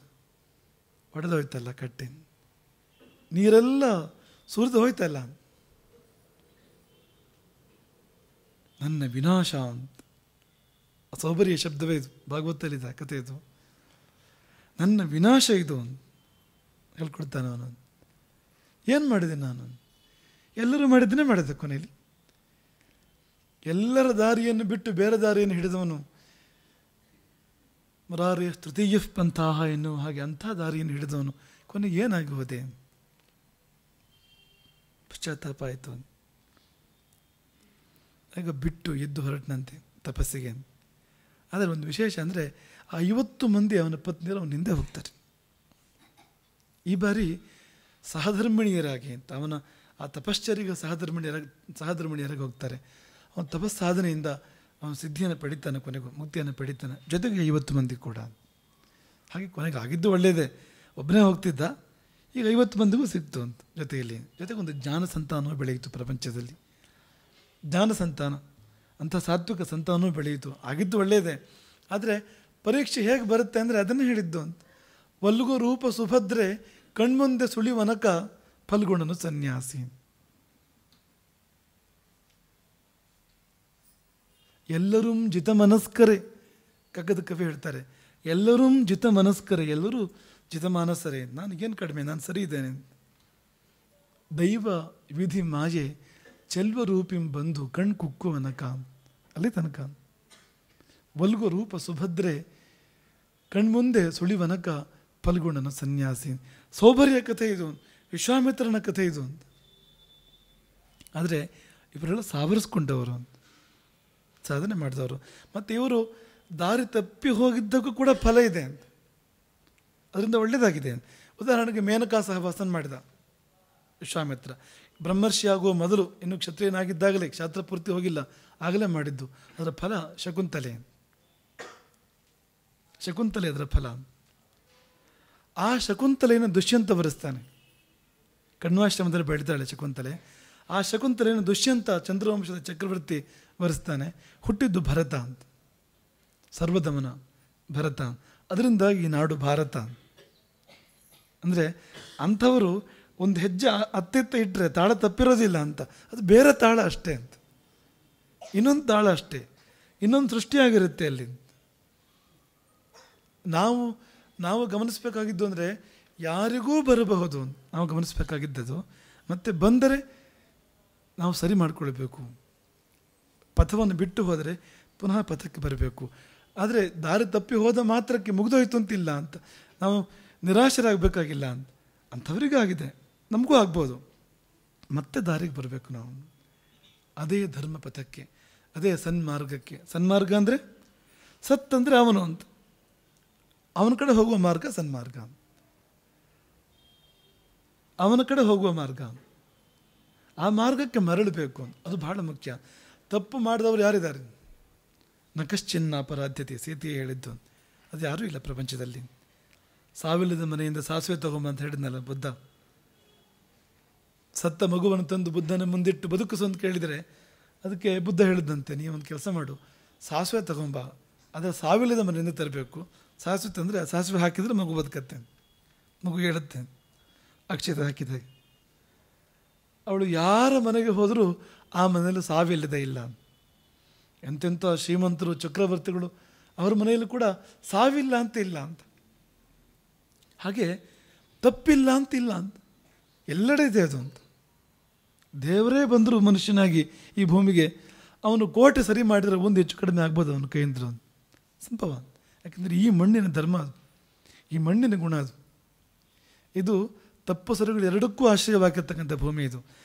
ಒಡೆದೋಯ್ತಲ್ಲ ಕಟ್ಟಿ, ನೀರೆಲ್ಲ ಸುರಿದು ಹೋಯ್ತಲ್ಲ. ನನ್ನ ವಿನಾಶ ಅಂತ ಸೌಬರಿಯ ಶಬ್ದವೇ ಇದು, ಭಾಗವತಲ್ಲಿದೆ ಕಥೆ ಇದು. ನನ್ನ ವಿನಾಶ ಇದು ಹೇಳ್ಕೊಡ್ತಾನೆ ಅವನು. ಏನು ಮಾಡಿದೆ ನಾನು? ಎಲ್ಲರೂ ಮಾಡಿದ್ದನ್ನೇ ಮಾಡಿದೆ. ಕೊನೆಯಲ್ಲಿ ಎಲ್ಲರ ದಾರಿಯನ್ನು ಬಿಟ್ಟು ಬೇರೆ ದಾರಿಯನ್ನು ಹಿಡಿದವನು. ಮುರಾರಿಯ ತೃತೀಯ ಪಂಥಾಹ ಎನ್ನುವ ಹಾಗೆ ಅಂಥ ದಾರಿಯನ್ನು ಹಿಡಿದವನು ಕೊನೆಗೆ ಏನಾಗಿ ಹೋದೆ? ಪಶ್ಚಾತ್ತಾಪ ಆಯಿತು. ಆಗ ಬಿಟ್ಟು ಎದ್ದು ಹೊರಟನಂತೆ ತಪಸ್ಸಿಗೆ. ಆದರೆ ಒಂದು ವಿಶೇಷ ಅಂದರೆ ಆ 50 ಮಂದಿ ಅವನ ಪತ್ನಿಯರು ಅವನ ಹಿಂದೆ ಹೋಗ್ತಾರೆ. ಈ ಬಾರಿ ಸಹಧರ್ಮಿಣಿಯರಾಗಿ ಅಂತ ಅವನ ಆ ತಪಶ್ಚರ್ಯಗೆ ಸಹಧರ್ಮಿಣಿಯರಾಗಿ ಹೋಗ್ತಾರೆ. ಅವನ ತಪಸ್ಸಾಧನೆಯಿಂದ ಅವನು ಸಿದ್ಧಿಯನ್ನು ಪಡಿತಾನೆ, ಕೊನೆಗೂ ಮುಕ್ತಿಯನ್ನು ಪಡಿತಾನೆ. ಜೊತೆಗೆ 50 ಮಂದಿ ಕೂಡ. ಹಾಗೆ ಕೊನೆಗೆ ಆಗಿದ್ದು ಒಳ್ಳೆಯದೇ, ಒಬ್ಬನೇ ಹೋಗ್ತಿದ್ದ, ಈಗ 50 ಮಂದಿಗೂ ಸಿಕ್ತು ಅಂತ. ಜೊತೆಗೆ ಒಂದು ಜ್ಞಾನ ಸಂತಾನವೂ ಬೆಳೆಯಿತು ಪ್ರಪಂಚದಲ್ಲಿ. ಜ್ಞಾನ ಸಂತಾನ, ಅಂಥ ಸಾತ್ವಿಕ ಸಂತಾನವೂ ಬೆಳೆಯಿತು. ಆಗಿದ್ದು ಒಳ್ಳೆಯದೇ. ಆದರೆ ಪರೀಕ್ಷೆ ಹೇಗೆ ಬರುತ್ತೆ ಅಂದರೆ ಅದನ್ನೇ ಹೇಳಿದ್ದು ಅಂತ. ವಲ್ಗು ರೂಪ ಸುಭದ್ರೆ ಕಣ್ಮುಂದೆ ಸುಳಿವನಕ ಫಲ್ಗುಣನು ಸನ್ಯಾಸಿ. ಎಲ್ಲರೂ ಜಿತಮನಸ್ಕರೇ, ಕಗ್ಗದ ಕವಿ ಹೇಳ್ತಾರೆ, ಎಲ್ಲರೂ ಜಿತಮನಸ್ಕರೇ, ಎಲ್ಲರೂ ಜಿತಮಾನಸರೇ. ನನಗೇನು ಕಡಿಮೆ, ನಾನು ಸರಿ ಇದ್ದೇನೆ. ದೈವ ವಿಧಿ ಮಾಯೆ ಚೆಲ್ವ ರೂಪಿಂ ಬಂಧು ಕಣ್ ಕುಕ್ಕುವನಕ. ಅಲ್ಲಿ ತನಕ ವಲ್ಗು ರೂಪ ಸುಭದ್ರೆ ಕಣ್ಮುಂದೆ ಸುಳಿವನಕ ಫಲ್ಗುಣನ ಸನ್ಯಾಸಿ. ಸೌಭರ್ಯ ಕಥೆ ಇದು, ವಿಶ್ವಾಮಿತ್ರನ ಕಥೆ ಇದು ಅಂತ. ಆದರೆ ಇವರೆಲ್ಲ ಸಾವರಿಸ್ಕೊಂಡವರು, ಸಾಧನೆ ಮಾಡಿದವರು. ಮತ್ತು ಇವರು ದಾರಿ ತಪ್ಪಿ ಹೋಗಿದ್ದಕ್ಕೂ ಕೂಡ ಫಲ ಇದೆ ಅಂತ, ಅದರಿಂದ ಒಳ್ಳೆಯದಾಗಿದೆ. ಉದಾಹರಣೆಗೆ ಮೇನಕಾ ಸಹವಾಸನ ಮಾಡಿದ ವಿಶ್ವಾಮಿತ್ರ. ಬ್ರಹ್ಮರ್ಷಿ ಆಗುವ ಮೊದಲು, ಇನ್ನು ಕ್ಷತ್ರಿಯನಾಗಿದ್ದಾಗಲೇ, ಕ್ಷಾತ್ರ ಪೂರ್ತಿ ಹೋಗಿಲ್ಲ ಆಗಲೇ ಮಾಡಿದ್ದು. ಅದರ ಫಲ ಶಕುಂತಲೆ ಅದರ ಫಲ. ಆ ಶಕುಂತಲೆಯನ್ನು ದುಷ್ಯಂತ ವರಿಸ್ತಾನೆ. ಕಣ್ವಾಶ್ರಮದಲ್ಲಿ ಬೆಳೆದಾಳೆ ಶಕುಂತಲೆ. ಆ ಶಕುಂತಲೆಯನ್ನು ದುಷ್ಯಂತ ಚಂದ್ರವಂಶದ ಚಕ್ರವರ್ತಿ ವರಿಸ್ತಾನೆ. ಹುಟ್ಟಿದ್ದು ಭರತ ಅಂತ, ಸರ್ವದಮನ ಭರತ. ಅದರಿಂದಾಗಿ ಈ ನಾಡು ಭಾರತ. ಅಂದರೆ ಅಂಥವರು ಒಂದು ಹೆಜ್ಜೆ ಅತ್ತಿತ್ತ ಇಟ್ಟರೆ ತಾಳ ತಪ್ಪಿರೋದಿಲ್ಲ ಅಂತ. ಅದು ಬೇರೆ ತಾಳ ಅಷ್ಟೇ ಅಂತ, ಇನ್ನೊಂದು ತಾಳ ಅಷ್ಟೇ, ಇನ್ನೊಂದು ಸೃಷ್ಟಿಯಾಗಿರುತ್ತೆ ಅಲ್ಲಿ. ನಾವು ಗಮನಿಸಬೇಕಾಗಿದ್ದು ಅಂದರೆ ಯಾರಿಗೂ ಬರಬಹುದು ನಾವು ಗಮನಿಸಬೇಕಾಗಿದ್ದದು. ಮತ್ತು ಬಂದರೆ ನಾವು ಸರಿ ಮಾಡಿಕೊಳ್ಬೇಕು. ಪಥವನ್ನು ಬಿಟ್ಟು ಹೋದರೆ ಪುನಃ ಪಥಕ್ಕೆ ಬರಬೇಕು. ಆದರೆ ದಾರಿ ತಪ್ಪಿ ಹೋದ ಮಾತ್ರಕ್ಕೆ ಮುಗಿದೋಯ್ತು ಅಂತಿಲ್ಲ ಅಂತ ನಾವು ನಿರಾಶರಾಗಬೇಕಾಗಿಲ್ಲ ಅಂತ. ಅಂಥವರಿಗಾಗಿದೆ, ನಮಗೂ ಆಗ್ಬೋದು. ಮತ್ತೆ ದಾರಿಗೆ ಬರಬೇಕು ನಾವು, ಅದೇ ಧರ್ಮ ಪಥಕ್ಕೆ, ಅದೇ ಸನ್ಮಾರ್ಗಕ್ಕೆ. ಸನ್ಮಾರ್ಗ ಅಂದರೆ ಸತ್ ಅಂದರೆ ಅವನು ಅಂತ, ಅವನ ಕಡೆ ಹೋಗುವ ಮಾರ್ಗ ಸನ್ಮಾರ್ಗ. ಅವನ ಕಡೆ ಹೋಗುವ ಮಾರ್ಗ, ಆ ಮಾರ್ಗಕ್ಕೆ ಮರಳಬೇಕು, ಅದು ಬಹಳ ಮುಖ್ಯ. ತಪ್ಪು ಮಾಡಿದವರು ಯಾರಿದ್ದಾರೆ? ನಕಶ್ಚಿನ್ನ ಅಪರಾಧ್ಯತೆ, ಸೀತೆಯೇ ಹೇಳಿದ್ದು. ಅದು ಯಾರೂ ಇಲ್ಲ ಪ್ರಪಂಚದಲ್ಲಿ. ಸಾವಿಲ್ಲದ ಮನೆಯಿಂದ ಸಾಸಿವೆ ತಗೊಂಬ ಅಂತ ಹೇಳಿದ್ನಲ್ಲ ಬುದ್ಧ. ಸತ್ತ ಮಗುವನ್ನು ತಂದು ಬುದ್ಧನ ಮುಂದಿಟ್ಟು ಬದುಕಿಸು ಅಂತ ಕೇಳಿದರೆ ಅದಕ್ಕೆ ಬುದ್ಧ ಹೇಳಿದಂತೆ, ನೀವು ಒಂದು ಕೆಲಸ ಮಾಡು, ಸಾಸಿವೆ ತಗೊಂಬ, ಅದರ ಸಾವಿಲ್ಲದ ಮನೆಯಿಂದ ತರಬೇಕು. ಸಾಸಿವೆ ತಂದರೆ ಸಾಸಿವೆ ಹಾಕಿದರೆ ಮಗು ಬದುಕತ್ತೆ, ಮಗು ಹೇಳುತ್ತೆ ಅಕ್ಷತೆ ಹಾಕಿದಾಗ. ಅವಳು ಯಾರ ಮನೆಗೆ ಹೋದರೂ ಆ ಮನೆಯಲ್ಲಿ ಸಾವಿಲ್ಲದೆ ಇಲ್ಲ. ಎಂತೆಂಥ ಶ್ರೀಮಂತರು, ಚಕ್ರವರ್ತಿಗಳು, ಅವ್ರ ಮನೆಯಲ್ಲೂ ಕೂಡ ಸಾವಿಲ್ಲ ಅಂತ ಇಲ್ಲ ಅಂತ. ಹಾಗೆ ತಪ್ಪಿಲ್ಲ ಅಂತಿಲ್ಲ ಅಂತ, ಎಲ್ಲೆಡೆ ಇದೆ ಅದು ಅಂತ. ದೇವರೇ ಬಂದರೂ ಮನುಷ್ಯನಾಗಿ ಈ ಭೂಮಿಗೆ ಅವನು ಕೋಟೆ ಸರಿ ಮಾಡಿದರೆ ಒಂದು ಹೆಚ್ಚು ಕಡಿಮೆ ಆಗ್ಬೋದು ಅವನು ಕೈಯಿಂದ ಸಂಭವ. ಯಾಕೆಂದರೆ ಈ ಮಣ್ಣಿನ ಧರ್ಮ ಅದು, ಈ ಮಣ್ಣಿನ ಗುಣ ಅದು. ಇದು ತಪ್ಪು ಸರಿಗಳು ಎರಡಕ್ಕೂ ಆಶ್ರಯವಾಗಿರ್ತಕ್ಕಂಥ ಭೂಮಿ ಇದು.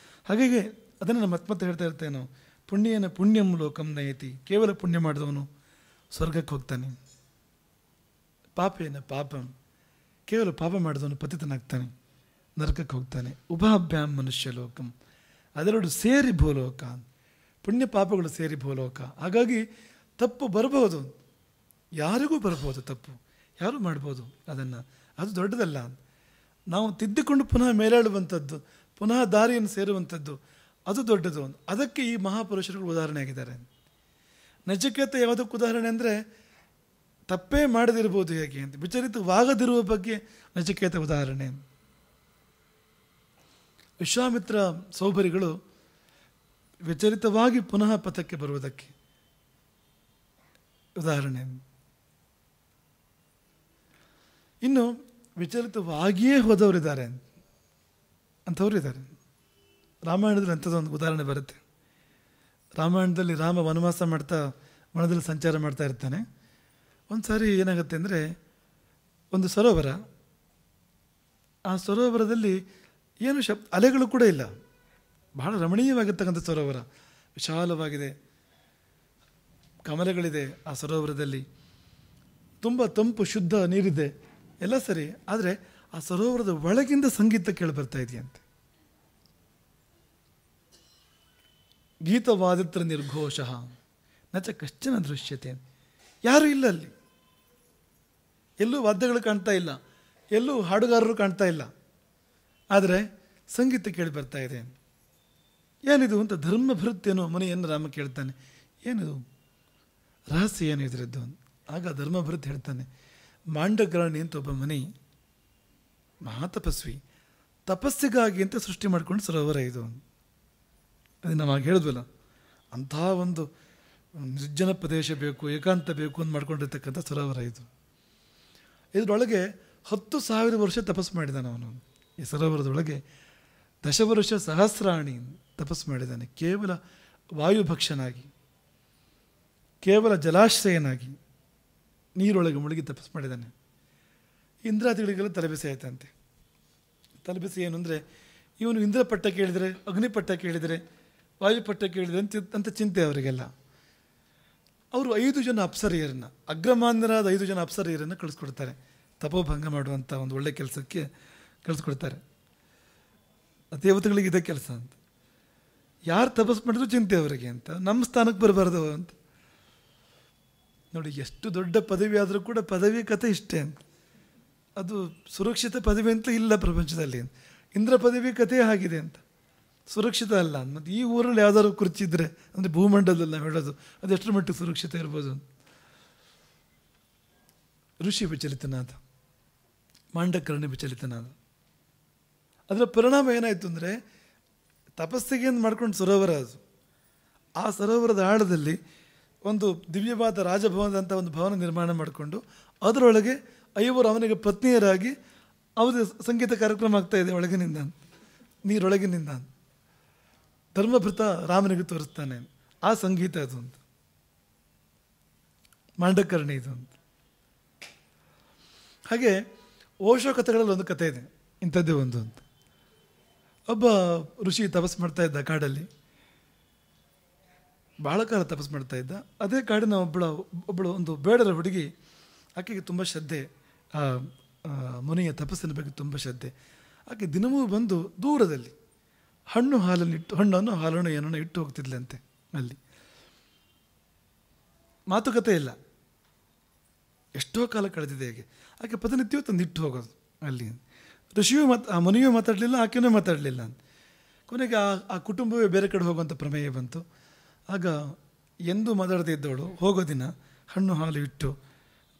ಹಾಗಾಗಿ ಅದನ್ನು ನಾನು ಮತ್ತೆ ಹೇಳ್ತಾ ಇರ್ತೇನೆ ನಾವು, ಪುಣ್ಯನ ಪುಣ್ಯಂ ಲೋಕಂ ನಯತಿ. ಕೇವಲ ಪುಣ್ಯ ಮಾಡಿದವನು ಸ್ವರ್ಗಕ್ಕೆ ಹೋಗ್ತಾನೆ. ಪಾಪೇನ ಪಾಪಂ, ಕೇವಲ ಪಾಪ ಮಾಡಿದವನು ಪತಿತನಾಗ್ತಾನೆ, ನರಕಕ್ಕೆ ಹೋಗ್ತಾನೆ. ಉಭಾಭ್ಯಾಂ ಮನುಷ್ಯ ಲೋಕಂ, ಅದೆರಡು ಸೇರಿ ಭೂಲೋಕ. ಪುಣ್ಯ ಪಾಪಗಳು ಸೇರಿ ಭೂಲೋಕ. ಹಾಗಾಗಿ ತಪ್ಪು ಬರಬಹುದು, ಯಾರಿಗೂ ಬರ್ಬೋದು ತಪ್ಪು, ಯಾರು ಮಾಡ್ಬೋದು ಅದನ್ನು. ಅದು ದೊಡ್ಡದಲ್ಲ. ನಾವು ತಿದ್ದಿಕೊಂಡು ಪುನಃ ಮೇಲೇಳುವಂಥದ್ದು, ಪುನಃ ದಾರಿಯನ್ನು ಸೇರುವಂಥದ್ದು, ಅದು ದೊಡ್ಡದು. ಅದಕ್ಕೆ ಈ ಮಹಾಪುರುಷರುಗಳು ಉದಾಹರಣೆ ಆಗಿದ್ದಾರೆ. ನಚಿಕೇತ ಯಾವುದಕ್ಕೆ ಉದಾಹರಣೆ ಅಂದರೆ ತಪ್ಪೇ ಮಾಡದಿರ್ಬೋದು ಹೇಗೆ ಅಂತ, ವಿಚಲಿತವಾಗದಿರುವ ಬಗ್ಗೆ ನಚಿಕೇತ ಉದಾಹರಣೆ. ವಿಶ್ವಾಮಿತ್ರ ಸೌಭರಿಗಳು ವಿಚಲಿತವಾಗಿ ಪುನಃ ಪಥಕ್ಕೆ ಬರುವುದಕ್ಕೆ ಉದಾಹರಣೆ. ಇನ್ನು ವಿಚಲಿತವಾಗಿಯೇ ಹೋದವರಿದ್ದಾರೆ ಅಂಥವ್ರು ಇದ್ದಾರೆ. ರಾಮಾಯಣದಲ್ಲಿ ಅಂಥದ್ದೊಂದು ಉದಾಹರಣೆ ಬರುತ್ತೆ. ರಾಮಾಯಣದಲ್ಲಿ ರಾಮ ವನವಾಸ ಮಾಡ್ತಾ ವನದಲ್ಲಿ ಸಂಚಾರ ಮಾಡ್ತಾ ಇರ್ತಾನೆ. ಒಂದು ಸಾರಿ ಏನಾಗುತ್ತೆ ಅಂದರೆ, ಒಂದು ಸರೋವರ, ಆ ಸರೋವರದಲ್ಲಿ ಏನು ಅಲೆಗಳು ಕೂಡ ಇಲ್ಲ, ಬಹಳ ರಮಣೀಯವಾಗಿರ್ತಕ್ಕಂಥ ಸರೋವರ, ವಿಶಾಲವಾಗಿದೆ, ಕಮಲಗಳಿದೆ ಆ ಸರೋವರದಲ್ಲಿ, ತುಂಬ ತಂಪು ಶುದ್ಧ ನೀರಿದೆ, ಎಲ್ಲ ಸರಿ. ಆದರೆ ಆ ಸರೋವರದ ಒಳಗಿಂದ ಸಂಗೀತ ಕೇಳಿ ಬರ್ತಾ ಇದೆಯಂತೆ. ಗೀತವಾದಿತ್ರ ನಿರ್ಘೋಷಃ ನಚ ಕಶ್ಚನ ದೃಶ್ಯತೆ. ಯಾರೂ ಇಲ್ಲ ಅಲ್ಲಿ, ಎಲ್ಲೂ ವಾದ್ಯಗಳು ಕಾಣ್ತಾ ಇಲ್ಲ, ಎಲ್ಲೂ ಹಾಡುಗಾರರು ಕಾಣ್ತಾ ಇಲ್ಲ, ಆದರೆ ಸಂಗೀತ ಕೇಳಿ ಬರ್ತಾ ಇದೆ. ಏನಿದು ಅಂತ ಧರ್ಮಭೃತ್ತೇನೋ ಮನೆಯನ್ನು ರಾಮ ಕೇಳ್ತಾನೆ. ಏನಿದು ರಹಸ್ಯ ಏನು ಇದರದ್ದು? ಆಗ ಧರ್ಮಭೃತ್ ಹೇಳ್ತಾನೆ, ಮಾಂಡಗ್ರಾಣಿ ಅಂತ ಒಬ್ಬ ಮನೆ ಮಹಾತಪಸ್ವಿ, ತಪಸ್ಸಿಗಾಗಿ ಅಂತ ಸೃಷ್ಟಿ ಮಾಡ್ಕೊಂಡು ಸರೋವರ ಇದು. ಅದು ನಾವು ಆಗ ಹೇಳಿದ್ವಲ್ಲ, ಅಂಥ ಒಂದು ನಿರ್ಜನ ಪ್ರದೇಶ ಬೇಕು, ಏಕಾಂತ ಬೇಕು ಅಂತ ಮಾಡ್ಕೊಂಡಿರ್ತಕ್ಕಂಥ ಸರೋವರ ಇದು. ಇದರೊಳಗೆ 10,000 ವರ್ಷ ತಪಸ್ಸು ಮಾಡಿದ್ದಾನೆ ಅವನು. ಈ ಸರೋವರದೊಳಗೆ 10 ವರ್ಷ ಸಹಸ್ರಾಣಿ ತಪಸ್ಸು ಮಾಡಿದ್ದಾನೆ, ಕೇವಲ ವಾಯುಭಕ್ಷನಾಗಿ, ಕೇವಲ ಜಲಾಶ್ರಯನಾಗಿ ನೀರೊಳಗೆ ಮುಳುಗಿ ತಪಸ್ಸು ಮಾಡಿದ್ದಾನೆ. ಇಂದ್ರಾದಿಗಳಿಗೆಲ್ಲ ತಲೆಬಿಸಿ ಆಯ್ತಂತೆ. ತಲೆಬಿಸಿ ಏನು ಅಂದರೆ, ಇವನು ಇಂದ್ರ ಪಟ್ಟ ಕೇಳಿದರೆ, ಅಗ್ನಿಪಟ್ಟ ಕೇಳಿದರೆ, ವಾಯುಪಟ್ಟ ಕೇಳಿದರೆ ಅಂತ ಚಿಂತೆ ಅವರಿಗೆಲ್ಲ. ಅವರು 5 ಜನ ಅಪ್ಸರಿಯರನ್ನ, ಅಗ್ರಮಾನ್ಯರಾದ 5 ಜನ ಅಪ್ಸರಿಯರನ್ನು ಕಳಿಸ್ಕೊಡ್ತಾರೆ, ತಪೋಭಂಗ ಮಾಡುವಂಥ ಒಂದು ಒಳ್ಳೆ ಕೆಲಸಕ್ಕೆ ಕಳಿಸ್ಕೊಡ್ತಾರೆ. ದೇವತೆಗಳಿಗೆ ಇದೇ ಕೆಲಸ ಅಂತ. ಯಾರು ತಪಸ್ಸು ಮಾಡಿದ್ರು ಚಿಂತೆ ಅವರಿಗೆ ಅಂತ, ನಮ್ಮ ಸ್ಥಾನಕ್ಕೆ ಬರಬಾರ್ದು ಅಂತ. ನೋಡಿ, ಎಷ್ಟು ದೊಡ್ಡ ಪದವಿ ಆದರೂ ಕೂಡ ಪದವಿ ಕಥೆ ಇಷ್ಟೇ ಅಂತ. ಅದು ಸುರಕ್ಷಿತ ಪದವಿ ಅಂತ ಇಲ್ಲ ಪ್ರಪಂಚದಲ್ಲಿ. ಇಂದ್ರ ಪದವಿ ಕಥೆ ಆಗಿದೆ ಅಂತ, ಸುರಕ್ಷಿತ ಅಲ್ಲ. ಮತ್ತು ಈ ಊರಲ್ಲಿ ಯಾವ್ದಾದ್ರು ಕುರ್ಚಿದ್ರೆ, ಅಂದರೆ ಭೂಮಂಡಲದಲ್ಲಿ ನಾವು ಹೇಳೋದು, ಅದು ಎಷ್ಟರ ಮಟ್ಟಿಗೆ ಸುರಕ್ಷಿತ ಇರ್ಬೋದು. ಋಷಿ ವಿಚಲಿತನಾದ, ಮಾಂಡಕರ್ಣಿ ವಿಚಲಿತನಾದ. ಅದರ ಪರಿಣಾಮ ಏನಾಯಿತು ಅಂದರೆ, ತಪಸ್ಸಿಗೆ ಮಾಡ್ಕೊಂಡು ಸರೋವರ ಅದು, ಆ ಸರೋವರದ ಆಳದಲ್ಲಿ ಒಂದು ದಿವ್ಯವಾದ ರಾಜಭವನದಂಥ ಒಂದು ಭವನ ನಿರ್ಮಾಣ ಮಾಡಿಕೊಂಡು ಅದರೊಳಗೆ 5 ಅವನಿಗೆ ಪತ್ನಿಯರಾಗಿ ಅವರು ಸಂಗೀತ ಕಾರ್ಯಕ್ರಮ ಆಗ್ತಾ ಇದೆ ಒಳಗಿನಿಂದ, ನೀರೊಳಗಿನಿಂದ. ಧರ್ಮಭೃತ ರಾಮನಿಗೆ ತೋರಿಸ್ತಾನೆ, ಆ ಸಂಗೀತ ಅದು ಅಂತ, ಮಾಂಡಕರ್ಣಿ ಇದು ಅಂತ. ಹಾಗೆ ಓಶೋ ಕಥೆಗಳಲ್ಲಿ ಒಂದು ಕಥೆ ಇದೆ, ಇಂಥದ್ದೇ ಒಂದು ಅಂತ. ಒಬ್ಬ ಋಷಿ ತಪಸ್ಸು ಮಾಡ್ತಾ ಇದ್ದ ಕಾಡಲ್ಲಿ, ಬಹಳ ಕಾಲ ತಪಸ್ಸು ಮಾಡ್ತಾ ಇದ್ದ. ಅದೇ ಕಾಡಿನ ಒಬ್ಬಳು ಒಂದು ಬೇಡರ ಹುಡುಗಿ, ಆಕೆಗೆ ತುಂಬ ಶ್ರದ್ಧೆ, ಮುನಿಯ ತಪಸ್ಸಿನ ಬಗ್ಗೆ ತುಂಬ ಶ್ರದ್ಧೆ. ಆಕೆ ದಿನವೂ ಬಂದು ದೂರದಲ್ಲಿ ಹಣ್ಣನ್ನು ಹಾಲನ್ನು ಏನನ್ನು ಇಟ್ಟು ಹೋಗ್ತಿದ್ಲಂತೆ. ಅಲ್ಲಿ ಮಾತುಕತೆ ಇಲ್ಲ, ಎಷ್ಟೋ ಕಾಲ ಕಳೆದಿದೆ. ಹೇಗೆ ಆಕೆ ಪ್ರತಿನಿತ್ಯವೂ ತಂದು ಇಟ್ಟು ಹೋಗೋದು ಅಲ್ಲಿ. ಋಷಿಯೂ ಆ ಮುನಿಯೂ ಮಾತಾಡಲಿಲ್ಲ, ಆಕೆನೂ ಮಾತಾಡಲಿಲ್ಲ. ಕೊನೆಗೆ ಆ ಕುಟುಂಬವೇ ಬೇರೆ ಕಡೆ ಹೋಗುವಂಥ ಪ್ರಮೇಯ ಬಂತು. ಆಗ ಎಂದೂ ಮಾತಾಡದೇ ಇದ್ದವಳು ಹೋಗೋ ದಿನ ಹಣ್ಣು ಹಾಲು ಇಟ್ಟು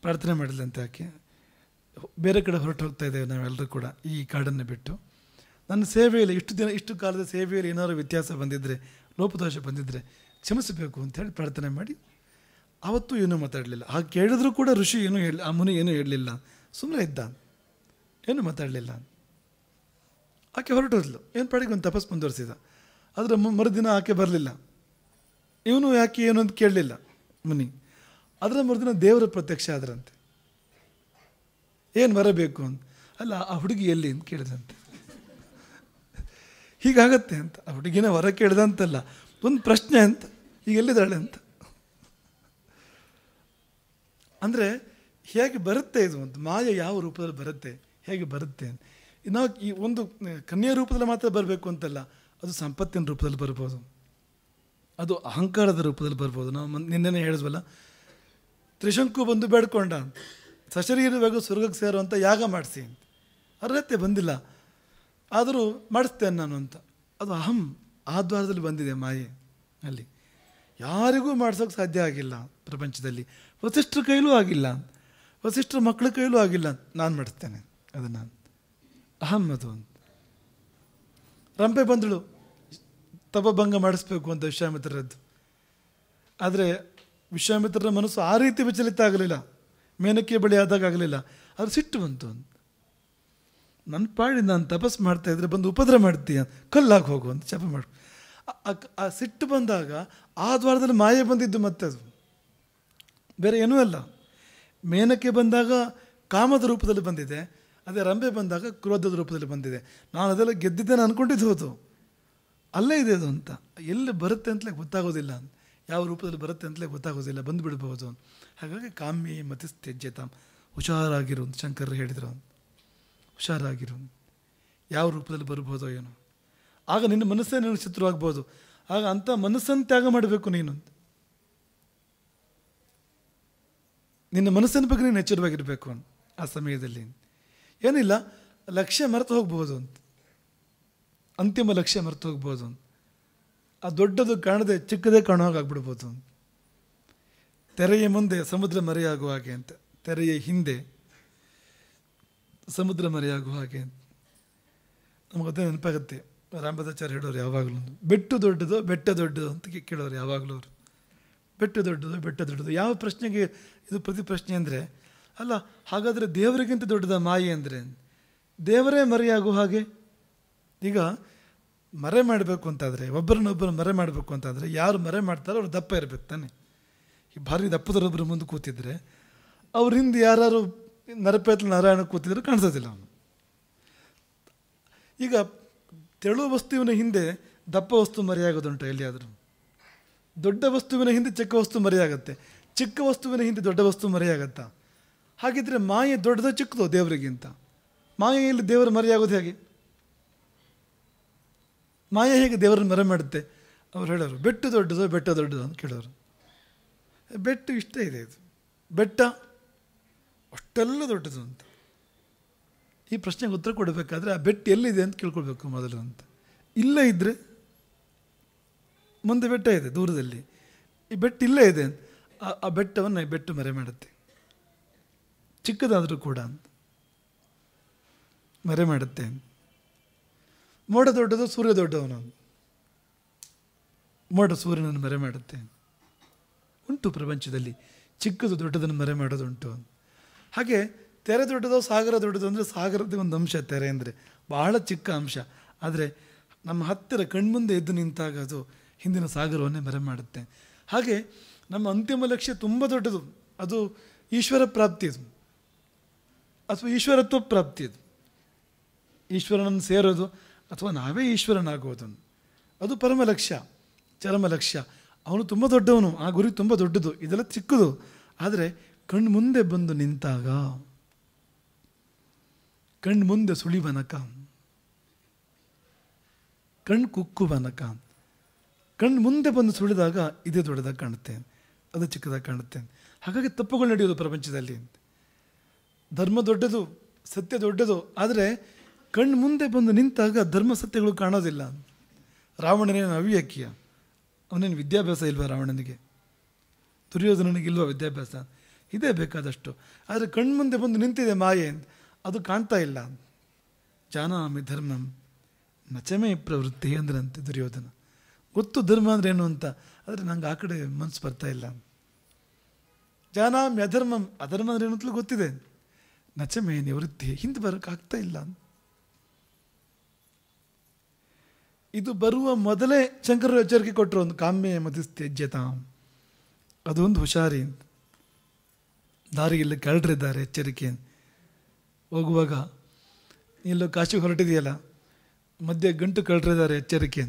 ಪ್ರಾರ್ಥನೆ ಮಾಡಿದಂತೆ ಆಕೆ, ಬೇರೆ ಕಡೆ ಹೊರಟು ಹೋಗ್ತಾ ಇದ್ದೇವೆ ನಾವೆಲ್ಲರೂ ಕೂಡ ಈ ಕಾಡನ್ನು ಬಿಟ್ಟು. ನನ್ನ ಸೇವೆಯಲ್ಲಿ ಇಷ್ಟು ಕಾಲದ ಸೇವೆಯಲ್ಲಿ ಏನಾದರೂ ವ್ಯತ್ಯಾಸ ಬಂದಿದ್ದರೆ, ಲೋಪದೋಷ ಬಂದಿದ್ದರೆ ಕ್ಷಮಿಸಬೇಕು ಅಂಥೇಳಿ ಪ್ರಾರ್ಥನೆ ಮಾಡಿ ಆವತ್ತೂ ಏನೂ ಮಾತಾಡಲಿಲ್ಲ. ಹಾಗೆ ಕೇಳಿದ್ರೂ ಕೂಡ ಋಷಿ ಏನೂ ಆ ಮುನಿ ಏನೂ ಹೇಳಲಿಲ್ಲ, ಸುಮ್ಮನೆ ಇದ್ದ, ಏನೂ ಮಾತಾಡಲಿಲ್ಲ. ಆಕೆ ಹೊರಟೋದ್ಲು, ಏನು ಪಾಡಿಗೆ ಒಂದು ತಪಸ್ಸು ಮುಂದುವರಿಸಿದ. ಅದರ ಮರುದಿನ ಆಕೆ ಬರಲಿಲ್ಲ, ಇವನು ಯಾಕೆ ಏನು ಅಂತ ಕೇಳಲಿಲ್ಲ ಮುನಿ. ಅದರ ಮರುದಿನ ದೇವರ ಪ್ರತ್ಯಕ್ಷ ಆದ್ರಂತೆ. ಏನು ಬರಬೇಕು ಅಂತ. ಅಲ್ಲ, ಆ ಹುಡುಗಿ ಎಲ್ಲಿ ಅಂತ ಕೇಳಿದಂತೆ. ಹೀಗಾಗತ್ತೆ ಅಂತ. ಆ ಹುಡುಗಿನ ಹೊರ ಕೇಳಿದಂತಲ್ಲ, ಒಂದು ಪ್ರಶ್ನೆ ಅಂತ, ಈಗ ಎಲ್ಲಿದ್ದಾಳೆ ಅಂತ. ಅಂದರೆ ಹೇಗೆ ಬರುತ್ತೆ ಇದು ಅಂತ, ಮಾಯ ಯಾವ ರೂಪದಲ್ಲಿ ಬರುತ್ತೆ, ಹೇಗೆ ಬರುತ್ತೆ ಅಂತ. ನಾವು ಈ ಒಂದು ಕನ್ಯಾ ರೂಪದಲ್ಲಿ ಮಾತ್ರ ಬರಬೇಕು ಅಂತಲ್ಲ, ಅದು ಸಂಪತ್ತಿನ ರೂಪದಲ್ಲಿ ಬರ್ಬೋದು, ಅದು ಅಹಂಕಾರದ ರೂಪದಲ್ಲಿ ಬರ್ಬೋದು. ನಾವು ನಿನ್ನೆ ಹೇಳಿದ್ವಲ್ಲ, ತ್ರಿಶಂಕು ಬಂದು ಬೇಡ್ಕೊಂಡ ಅಂತ, ಸಶರೀರವಾಗಿ ಸ್ವರ್ಗಕ್ಕೆ ಸೇರುವಂಥ ಯಾಗ ಮಾಡಿಸಿ ಅಂತ. ಅರ್ಹತೆ ಬಂದಿಲ್ಲ, ಆದರೂ ಮಾಡಿಸ್ತೇನೆ ನಾನು ಅಂತ. ಅದು ಅಹಂ ಆದ್ವಾರದಲ್ಲಿ ಬಂದಿದೆ ಮಾಯೆ. ಅಲ್ಲಿ ಯಾರಿಗೂ ಮಾಡ್ಸೋಕ್ಕೆ ಸಾಧ್ಯ ಆಗಿಲ್ಲ ಪ್ರಪಂಚದಲ್ಲಿ. ವಸಿಷ್ಠರ ಕೈಲೂ ಆಗಿಲ್ಲ, ವಸಿಷ್ಠರ ಮಕ್ಕಳ ಕೈಲೂ ಆಗಿಲ್ಲ. ನಾನು ಮಾಡಿಸ್ತೇನೆ ಅದನ್ನು, ಅಹಂ ಅದು ಅಂತ. ರಂಪೆ ಬಂದಳು ತಪಭಂಗ ಮಾಡಿಸ್ಬೇಕು ಅಂತ ವಿಶ್ವಾಮಿತ್ರರದ್ದು. ಆದರೆ ವಿಶ್ವಾಮಿತ್ರರ ಮನಸ್ಸು ಆ ರೀತಿ ವಿಚಲಿತ ಆಗಲಿಲ್ಲ, ಮೇನಕ್ಕೆ ಬಳಿ ಆದಾಗ ಆಗಲಿಲ್ಲ. ಅದು ಸಿಟ್ಟು ಬಂತು ಅಂತ. ನನ್ನ ಪಾಡಿ ನಾನು ತಪಸ್ ಮಾಡ್ತಾ ಇದ್ರೆ ಬಂದು ಉಪದ್ರ ಮಾಡ್ತೀಯ, ಕಲ್ಲಾಗಿ ಹೋಗು ಅಂತ ಜಪ ಮಾಡು. ಆ ಸಿಟ್ಟು ಬಂದಾಗ ಆ ದ್ವಾರದಲ್ಲಿ ಮಾಯೆ ಬಂದಿದ್ದು ಮತ್ತೆ ಅದು ಬೇರೆ ಏನೂ ಅಲ್ಲ. ಮೇನಕ್ಕೆ ಬಂದಾಗ ಕಾಮದ ರೂಪದಲ್ಲಿ ಬಂದಿದೆ, ಅದೇ ರಂಬೆ ಬಂದಾಗ ಕ್ರೋಧದ ರೂಪದಲ್ಲಿ ಬಂದಿದೆ. ನಾನು ಅದೆಲ್ಲ ಗೆದ್ದಿದ್ದೇನೆ ಅಂದ್ಕೊಂಡಿದ್ದು ಹೌದು, ಅಲ್ಲೇ ಇದೆ ಅದು ಅಂತ. ಎಲ್ಲಿ ಬರುತ್ತೆ ಅಂತಲೇ ಗೊತ್ತಾಗೋದಿಲ್ಲ, ಯಾವ ರೂಪದಲ್ಲಿ ಬರುತ್ತೆ ಅಂತಲೇ ಗೊತ್ತಾಗೋದಿಲ್ಲ, ಬಂದು ಬಿಡ್ಬೋದು. ಹಾಗಾಗಿ ಕಾಮ್ಯ ಮತಿಸ್ತ್ಯಜ್ಯತಾಂ, ಹುಷಾರಾಗಿರು ಅಂತ ಶಂಕರರು ಹೇಳಿದರು. ಹುಷಾರಾಗಿರು, ಯಾವ ರೂಪದಲ್ಲಿ ಬರ್ಬೋದೋ ಏನೋ, ಆಗ ನಿನ್ನ ಮನಸ್ಸೇ ನಿನಗೆ ಶತ್ರುವಾಗ್ಬೋದು. ಆಗ ಅಂಥ ಮನಸ್ಸನ್ನು ತ್ಯಾಗ ಮಾಡಬೇಕು ನೀನು. ನಿನ್ನ ಮನಸ್ಸಿನ ಬಗ್ಗೆ ನೀನು ಎಚ್ಚರವಾಗಿರಬೇಕು ಆ ಸಮಯದಲ್ಲಿ. ಏನಿಲ್ಲ, ಲಕ್ಷ್ಯ ಮರೆತು ಹೋಗ್ಬೋದು ಅಂತ, ಅಂತಿಮ ಲಕ್ಷ್ಯ ಮರೆತು ಹೋಗ್ಬೋದು ಅಂತ. ಆ ದೊಡ್ಡದು ಕಾಣದೆ ಚಿಕ್ಕದೇ ಕಾಣೋ ಹಾಗಾಗ್ಬಿಡ್ಬೋದು. ತೆರೆಯ ಮುಂದೆ ಸಮುದ್ರ ಮರೆಯಾಗುವ ಹಾಗೆ ಅಂತ, ತೆರೆಯ ಹಿಂದೆ ಸಮುದ್ರ ಮರೆಯಾಗುವ ಹಾಗೆ ಅಂತ. ನಮಗದೇ ನೆನಪಾಗುತ್ತೆ, ರಾಮಭದ್ರಾಚಾರ್ಯ ಹೇಳೋರು ಯಾವಾಗಲೂ, ಬೆಟ್ಟು ದೊಡ್ಡದು ಬೆಟ್ಟ ದೊಡ್ಡದು ಅಂತ ಕೇಳೋರು ಯಾವಾಗಲೂ ಅವರು. ಬೆಟ್ಟು ದೊಡ್ಡದು ಬೆಟ್ಟ ದೊಡ್ಡದು. ಯಾವ ಪ್ರಶ್ನೆಗೆ ಇದು ಪ್ರತಿ ಪ್ರಶ್ನೆ ಅಂದರೆ, ಅಲ್ಲ ಹಾಗಾದರೆ ದೇವರಿಗಿಂತ ದೊಡ್ಡದ ಮಾಯೆ ಅಂದರೆ? ದೇವರೇ ಮರೆಯಾಗುವ ಹಾಗೆ. ಈಗ ಮರೆ ಮಾಡಬೇಕು ಅಂತಾದರೆ, ಒಬ್ಬರನ್ನೊಬ್ಬರು ಮರೆ ಮಾಡಬೇಕು ಅಂತಾದರೆ ಯಾರು ಮರೆ ಮಾಡ್ತಾರೋ ಅವ್ರು ದಪ್ಪ ಇರಬೇಕು ತಾನೆ. ಈ ಭಾರಿ ದಪ್ಪದರೊಬ್ಬರು ಮುಂದೆ ಕೂತಿದ್ರೆ ಅವ್ರ ಹಿಂದೆ ಯಾರು ನರಪೇತ್ಲ ನಾರಾಯಣ ಕೂತಿದ್ರೆ ಕಾಣಿಸೋದಿಲ್ಲ ಅವನು. ಈಗ ತೆಳು ವಸ್ತುವಿನ ಹಿಂದೆ ದಪ್ಪ ವಸ್ತು ಮರೆಯಾಗೋದುಂಟು ಎಲ್ಲಿಯಾದರೂ? ದೊಡ್ಡ ವಸ್ತುವಿನ ಹಿಂದೆ ಚಿಕ್ಕ ವಸ್ತು ಮರೆಯಾಗತ್ತೆ, ಚಿಕ್ಕ ವಸ್ತುವಿನ ಹಿಂದೆ ದೊಡ್ಡ ವಸ್ತು ಮರೆಯಾಗತ್ತಾ? ಹಾಗಿದ್ರೆ ಮಾಯೆ ದೊಡ್ಡದೋ ಚಿಕ್ಕದೋ ದೇವರಿಗಿಂತ? ಮಾಯೆಯಲ್ಲಿ ದೇವರು ಮರೆಯಾಗೋದು ಹೇಗೆ? ಮಾಯೆ ಹೇಗೆ ದೇವರನ್ನು ಮರೆ ಮಾಡುತ್ತೆ? ಅವ್ರು ಹೇಳೋರು ಬೆಟ್ಟು ದೊಡ್ಡದೋ ಬೆಟ್ಟ ದೊಡ್ಡದೋ ಅಂತ ಕೇಳೋರು. ಬೆಟ್ಟು ಇಷ್ಟ ಇದೆ, ಇದು ಬೆಟ್ಟ ಅಷ್ಟೆಲ್ಲ ದೊಡ್ಡದು ಅಂತ. ಈ ಪ್ರಶ್ನೆಗೆ ಉತ್ತರ ಕೊಡಬೇಕಾದ್ರೆ ಆ ಬೆಟ್ಟು ಎಲ್ಲಿದೆ ಅಂತ ಕೇಳ್ಕೊಳ್ಬೇಕು ಮೊದಲು ಅಂತ. ಇಲ್ಲ ಇದ್ದರೆ ಮುಂದೆ ಬೆಟ್ಟ ಇದೆ ದೂರದಲ್ಲಿ, ಈ ಬೆಟ್ಟ ಇಲ್ಲೇ ಇದೆ, ಆ ಬೆಟ್ಟವನ್ನು ಈ ಬೆಟ್ಟು ಮರೆ ಮಾಡುತ್ತೆ. ಚಿಕ್ಕದಾದರೂ ಕೂಡ ಮರೆ ಮಾಡುತ್ತೆ. ಮೋಡ ದೊಡ್ಡದು ಸೂರ್ಯ ದೊಡ್ಡವನು, ಮೋಡ ಸೂರ್ಯನನ್ನು ಮರೆ ಮಾಡುತ್ತೆ. ಉಂಟು ಪ್ರಪಂಚದಲ್ಲಿ ಚಿಕ್ಕದು ದೊಡ್ಡದನ್ನು ಮರೆ ಮಾಡೋದುಂಟು. ಹಾಗೆ ತೆರೆ ದೊಡ್ಡದೋ ಸಾಗರ ದೊಡ್ಡದು ಅಂದರೆ ಸಾಗರದ ಒಂದು ಅಂಶ ತೆರೆ ಅಂದರೆ ಬಹಳ ಚಿಕ್ಕ ಅಂಶ. ಆದರೆ ನಮ್ಮ ಹತ್ತಿರ ಕಣ್ಮುಂದೆ ಎದ್ದು ನಿಂತಾಗ ಅದು ಹಿಂದಿನ ಸಾಗರವನ್ನೇ ಮರೆ ಮಾಡುತ್ತೆ. ಹಾಗೆ ನಮ್ಮ ಅಂತಿಮ ಲಕ್ಷ್ಯ ತುಂಬ ದೊಡ್ಡದು, ಅದು ಈಶ್ವರ ಪ್ರಾಪ್ತಿಯದು ಅಥವಾ ಈಶ್ವರತ್ವ ಪ್ರಾಪ್ತಿಯದು. ಈಶ್ವರನನ್ನು ಸೇರೋದು ಅಥವಾ ನಾವೇ ಈಶ್ವರನಾಗೋದು, ಅದು ಪರಮ ಲಕ್ಷ್ಯ, ಚರಮ ಲಕ್ಷ್ಯ. ಅವನು ತುಂಬ ದೊಡ್ಡವನು, ಆ ಗುರಿ ತುಂಬ ದೊಡ್ಡದು, ಇದೆಲ್ಲ ಚಿಕ್ಕದು. ಆದರೆ ಕಣ್ಣು ಮುಂದೆ ಬಂದು ನಿಂತಾಗ, ಕಣ್ಣು ಮುಂದೆ ಸುಳಿವನಕ, ಕಣ್ಣು ಕುಕ್ಕುವನಕ, ಕಣ್ಣು ಮುಂದೆ ಬಂದು ಸುಳಿದಾಗ ಇದೇ ದೊಡ್ಡದಾಗಿ ಕಾಣುತ್ತೆ, ಅದು ಚಿಕ್ಕದಾಗಿ ಕಾಣುತ್ತೆ. ಹಾಗಾಗಿ ತಪ್ಪುಗಳು ನಡೆಯೋದು ಪ್ರಪಂಚದಲ್ಲಿ. ಧರ್ಮ ದೊಡ್ಡದು, ಸತ್ಯ ದೊಡ್ಡದು, ಆದರೆ ಕಣ್ಣು ಮುಂದೆ ಬಂದು ನಿಂತಾಗ ಧರ್ಮ ಸತ್ಯಗಳು ಕಾಣೋದಿಲ್ಲ. ರಾವಣನೇನು ಅವ್ಯಕ್ಯ, ಅವನೇನು ವಿದ್ಯಾಭ್ಯಾಸ ಇಲ್ವಾ ರಾವಣನಿಗೆ? ದುರ್ಯೋಧನನಿಗಿಲ್ವ ವಿದ್ಯಾಭ್ಯಾಸ? ಇದೇ ಬೇಕಾದಷ್ಟು. ಆದರೆ ಕಣ್ಮುಂದೆ ಬಂದು ನಿಂತಿದೆ ಮಾಯೆ, ಅದು ಕಾಣ್ತಾ ಇಲ್ಲ. ಜಾನಾಮಿ ಧರ್ಮಂ ನಚಮೇ ಪ್ರವೃತ್ತಿ ಅಂದ್ರಂತೆ ದುರ್ಯೋಧನ. ಗೊತ್ತು ಧರ್ಮ ಅಂದ್ರೆ ಏನು ಅಂತ, ಆದರೆ ನಂಗೆ ಆ ಕಡೆ ಮನಸ್ಸು ಬರ್ತಾ ಇಲ್ಲ. ಜಾನಾಮಿ ಅಧರ್ಮಂ, ಅಧರ್ಮ ಅಂದ್ರೆ ಏನು ಅಂತಲೂ ಗೊತ್ತಿದೆ, ನಚಮೇ ನಿವೃತ್ತಿ, ಹಿಂದೆ ಬರೋಕ್ಕಾಗ್ತಾ ಇಲ್ಲ. ಇದು ಬರುವ ಮೊದಲೇ ಶಂಕರರು ಎಚ್ಚರಿಕೆ ಕೊಟ್ಟರು, ಒಂದು ಕಾಮ್ಯ ಮತಿಸ್ತ್ಯಜ್ಯತಾಂ, ಅದೊಂದು ಹುಷಾರಿ. ದಾರಿಯಲ್ಲಿ ಕಳ್ಳರಿದ್ದಾರೆ, ಎಚ್ಚರಿಕೆ. ಹೋಗುವಾಗ ಎಲ್ಲೋ ಕಾಶಿಗೆ ಹೊರಟಿದೆಯಲ್ಲ, ಮಧ್ಯೆ ಗಂಟು ಕಳ್ಳರಿದ್ದಾರೆ, ಎಚ್ಚರಿಕೆ.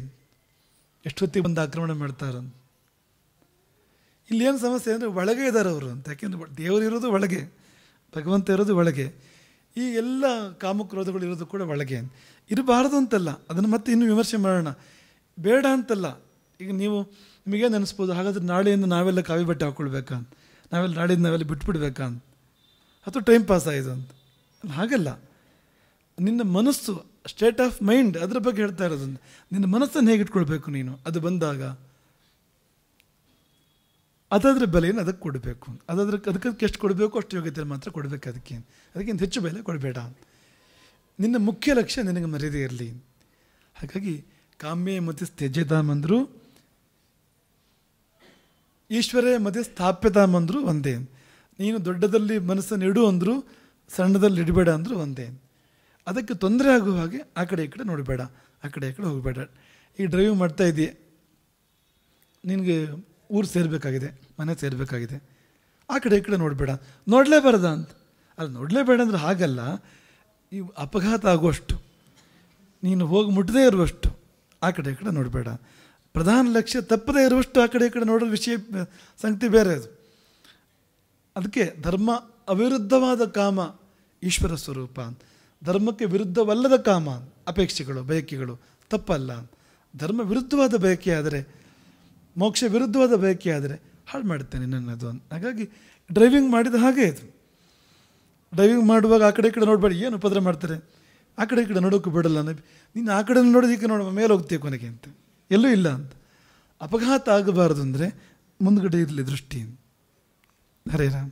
ಎಷ್ಟೊತ್ತಿಗೆ ಬಂದು ಆಕ್ರಮಣ ಮಾಡ್ತಾರೆ. ಇಲ್ಲಿ ಏನು ಸಮಸ್ಯೆ ಅಂದರೆ ಒಳಗೆ ಇದ್ದಾರೆ ಅವರು ಅಂತ. ಯಾಕೆಂದರೆ ದೇವರು ಇರೋದು ಒಳಗೆ, ಭಗವಂತ ಇರೋದು ಒಳಗೆ, ಈ ಎಲ್ಲ ಕಾಮಕ್ರೋಧಗಳು ಇರೋದು ಕೂಡ ಒಳಗೆ. ಇರಬಾರದು ಅಂತಲ್ಲ, ಅದನ್ನು ಮತ್ತೆ ಇನ್ನೂ ವಿಮರ್ಶೆ ಮಾಡೋಣ, ಬೇಡ ಅಂತಲ್ಲ. ಈಗ ನಿಮಗೇನು ಅನಿಸ್ಬೋದು, ಹಾಗಾದರೆ ನಾಳೆಯಿಂದ ನಾವೆಲ್ಲ ಕಾವಿ ಬಟ್ಟೆ ಹಾಕ್ಕೊಳ್ಬೇಕಾ, ನಾಳೆಯಿಂದ ನಾವೆಲ್ಲ ಬಿಟ್ಬಿಡ್ಬೇಕಾ ಅಂತ, ಅಥವಾ ಟೈಮ್ ಪಾಸ್ ಆಯಿತು ಅಂತ. ಹಾಗಲ್ಲ, ನಿನ್ನ ಮನಸ್ಸು, ಸ್ಟೇಟ್ ಆಫ್ ಮೈಂಡ್, ಅದರ ಬಗ್ಗೆ ಹೇಳ್ತಾ ಇರೋದು. ನಿನ್ನ ಮನಸ್ಸನ್ನು ಹೇಗೆ ಇಟ್ಕೊಳ್ಬೇಕು ನೀನು, ಅದು ಬಂದಾಗ ಅದಾದರೆ ಬೆಲೆಯನ್ನು ಅದಕ್ಕೆ ಕೊಡಬೇಕು. ಅದಕ್ಕೆ ಎಷ್ಟು ಕೊಡಬೇಕು ಅಷ್ಟು ಯೋಗ್ಯತೆ ಮಾತ್ರ ಕೊಡಬೇಕು. ಅದಕ್ಕಿಂತ ಹೆಚ್ಚು ಬೆಲೆ ಕೊಡಬೇಡ. ನಿನ್ನ ಮುಖ್ಯ ಲಕ್ಷ್ಯ ನಿನಗೆ ಮರ್ಯಾದೆ ಇರಲಿ. ಹಾಗಾಗಿ ಕಾಮ್ಯೇ ಮತಿ ತ್ಯಜ್ಯತಾಂ ಅಂದರು, ಈಶ್ವರೇ ಮತಿ ಸ್ಥಾಪ್ಯತಾಂ ಅಂದರು ಒಂದೇ. ನೀನು ದೊಡ್ಡದಲ್ಲಿ ಮನಸ್ಸನ್ನು ಇಡು ಅಂದರು, ಸಣ್ಣದಲ್ಲಿ ಇಡಬೇಡ ಅಂದರೂ ಒಂದೇ. ಅದಕ್ಕೆ ತೊಂದರೆ ಆಗುವ ಹಾಗೆ ಆ ಕಡೆ ಈ ಕಡೆ ನೋಡಬೇಡ, ಆ ಕಡೆ ಈ ಕಡೆ ಹೋಗಬೇಡ. ಈ ಡ್ರೈವಿಂಗ್ ಮಾಡ್ತಾ ಇದೆಯೇ, ನಿನಗೆ ಊರು ಸೇರಬೇಕಾಗಿದೆ, ಮನೆ ಸೇರಬೇಕಾಗಿದೆ, ಆ ಕಡೆ ಈ ಕಡೆ ನೋಡಬೇಡ. ನೋಡಲೇಬಾರ್ದ ಅಂತ ಅಲ್ಲ, ನೋಡಲೇಬೇಡ ಅಂದರೆ ಹಾಗಲ್ಲ. ಈ ಅಪಘಾತ ಆಗುವಷ್ಟು, ನೀನು ಹೋಗಿ ಮುಟ್ಟದೇ ಇರುವಷ್ಟು ಆ ಕಡೆ ಈ ಕಡೆ ನೋಡಬೇಡ. ಪ್ರಧಾನ ಲಕ್ಷ್ಯ ತಪ್ಪದೇ ಇರುವಷ್ಟು ಆ ಕಡೆ ಈ ಕಡೆ ನೋಡೋ ವಿಷಯ ಸಂಗತಿ ಬೇರೆ ಅದು. ಅದಕ್ಕೆ ಧರ್ಮ ಅವಿರುದ್ಧವಾದ ಕಾಮ ಈಶ್ವರ ಸ್ವರೂಪ, ಧರ್ಮಕ್ಕೆ ವಿರುದ್ಧವಲ್ಲದ ಕಾಮ ಅಪೇಕ್ಷೆಗಳು ಬಯಕೆಗಳು ತಪ್ಪಲ್ಲ. ಧರ್ಮ ವಿರುದ್ಧವಾದ ಬಯಕೆ ಆದರೆ, ಮೋಕ್ಷ ವಿರುದ್ಧವಾದ ಬಯಕೆ ಆದರೆ ಹಾಳು ಮಾಡುತ್ತೇನೆ ನನ್ನದು ಅಂತ. ಹಾಗಾಗಿ ಡ್ರೈವಿಂಗ್ ಮಾಡಿದ ಹಾಗೆ ಇದು. ಡ್ರೈವಿಂಗ್ ಮಾಡುವಾಗ ಆ ಕಡೆ ಈ ಕಡೆ ನೋಡಬೇಡಿ, ಏನು ಉಪದ್ರ ಮಾಡ್ತಾರೆ, ಆ ಕಡೆ ಈ ಕಡೆ ನೋಡೋಕ್ಕೂ ಬಿಡಲ್ಲ. ನೀನು ಆ ಕಡೆ ನೋಡೋದಕ್ಕೆ ನೋಡುವ ಮೇಲೆ ಹೋಗ್ತೀಯ ಕೊನೆಗೆ ಅಂತ, ಎಲ್ಲೂ ಇಲ್ಲ ಅಂತ. ಅಪಘಾತ ಆಗಬಾರ್ದು ಅಂದರೆ ಮುಂದ್ಗಡೆ ಇರಲಿ ದೃಷ್ಟಿ. ಹರೇ ರಾಮ.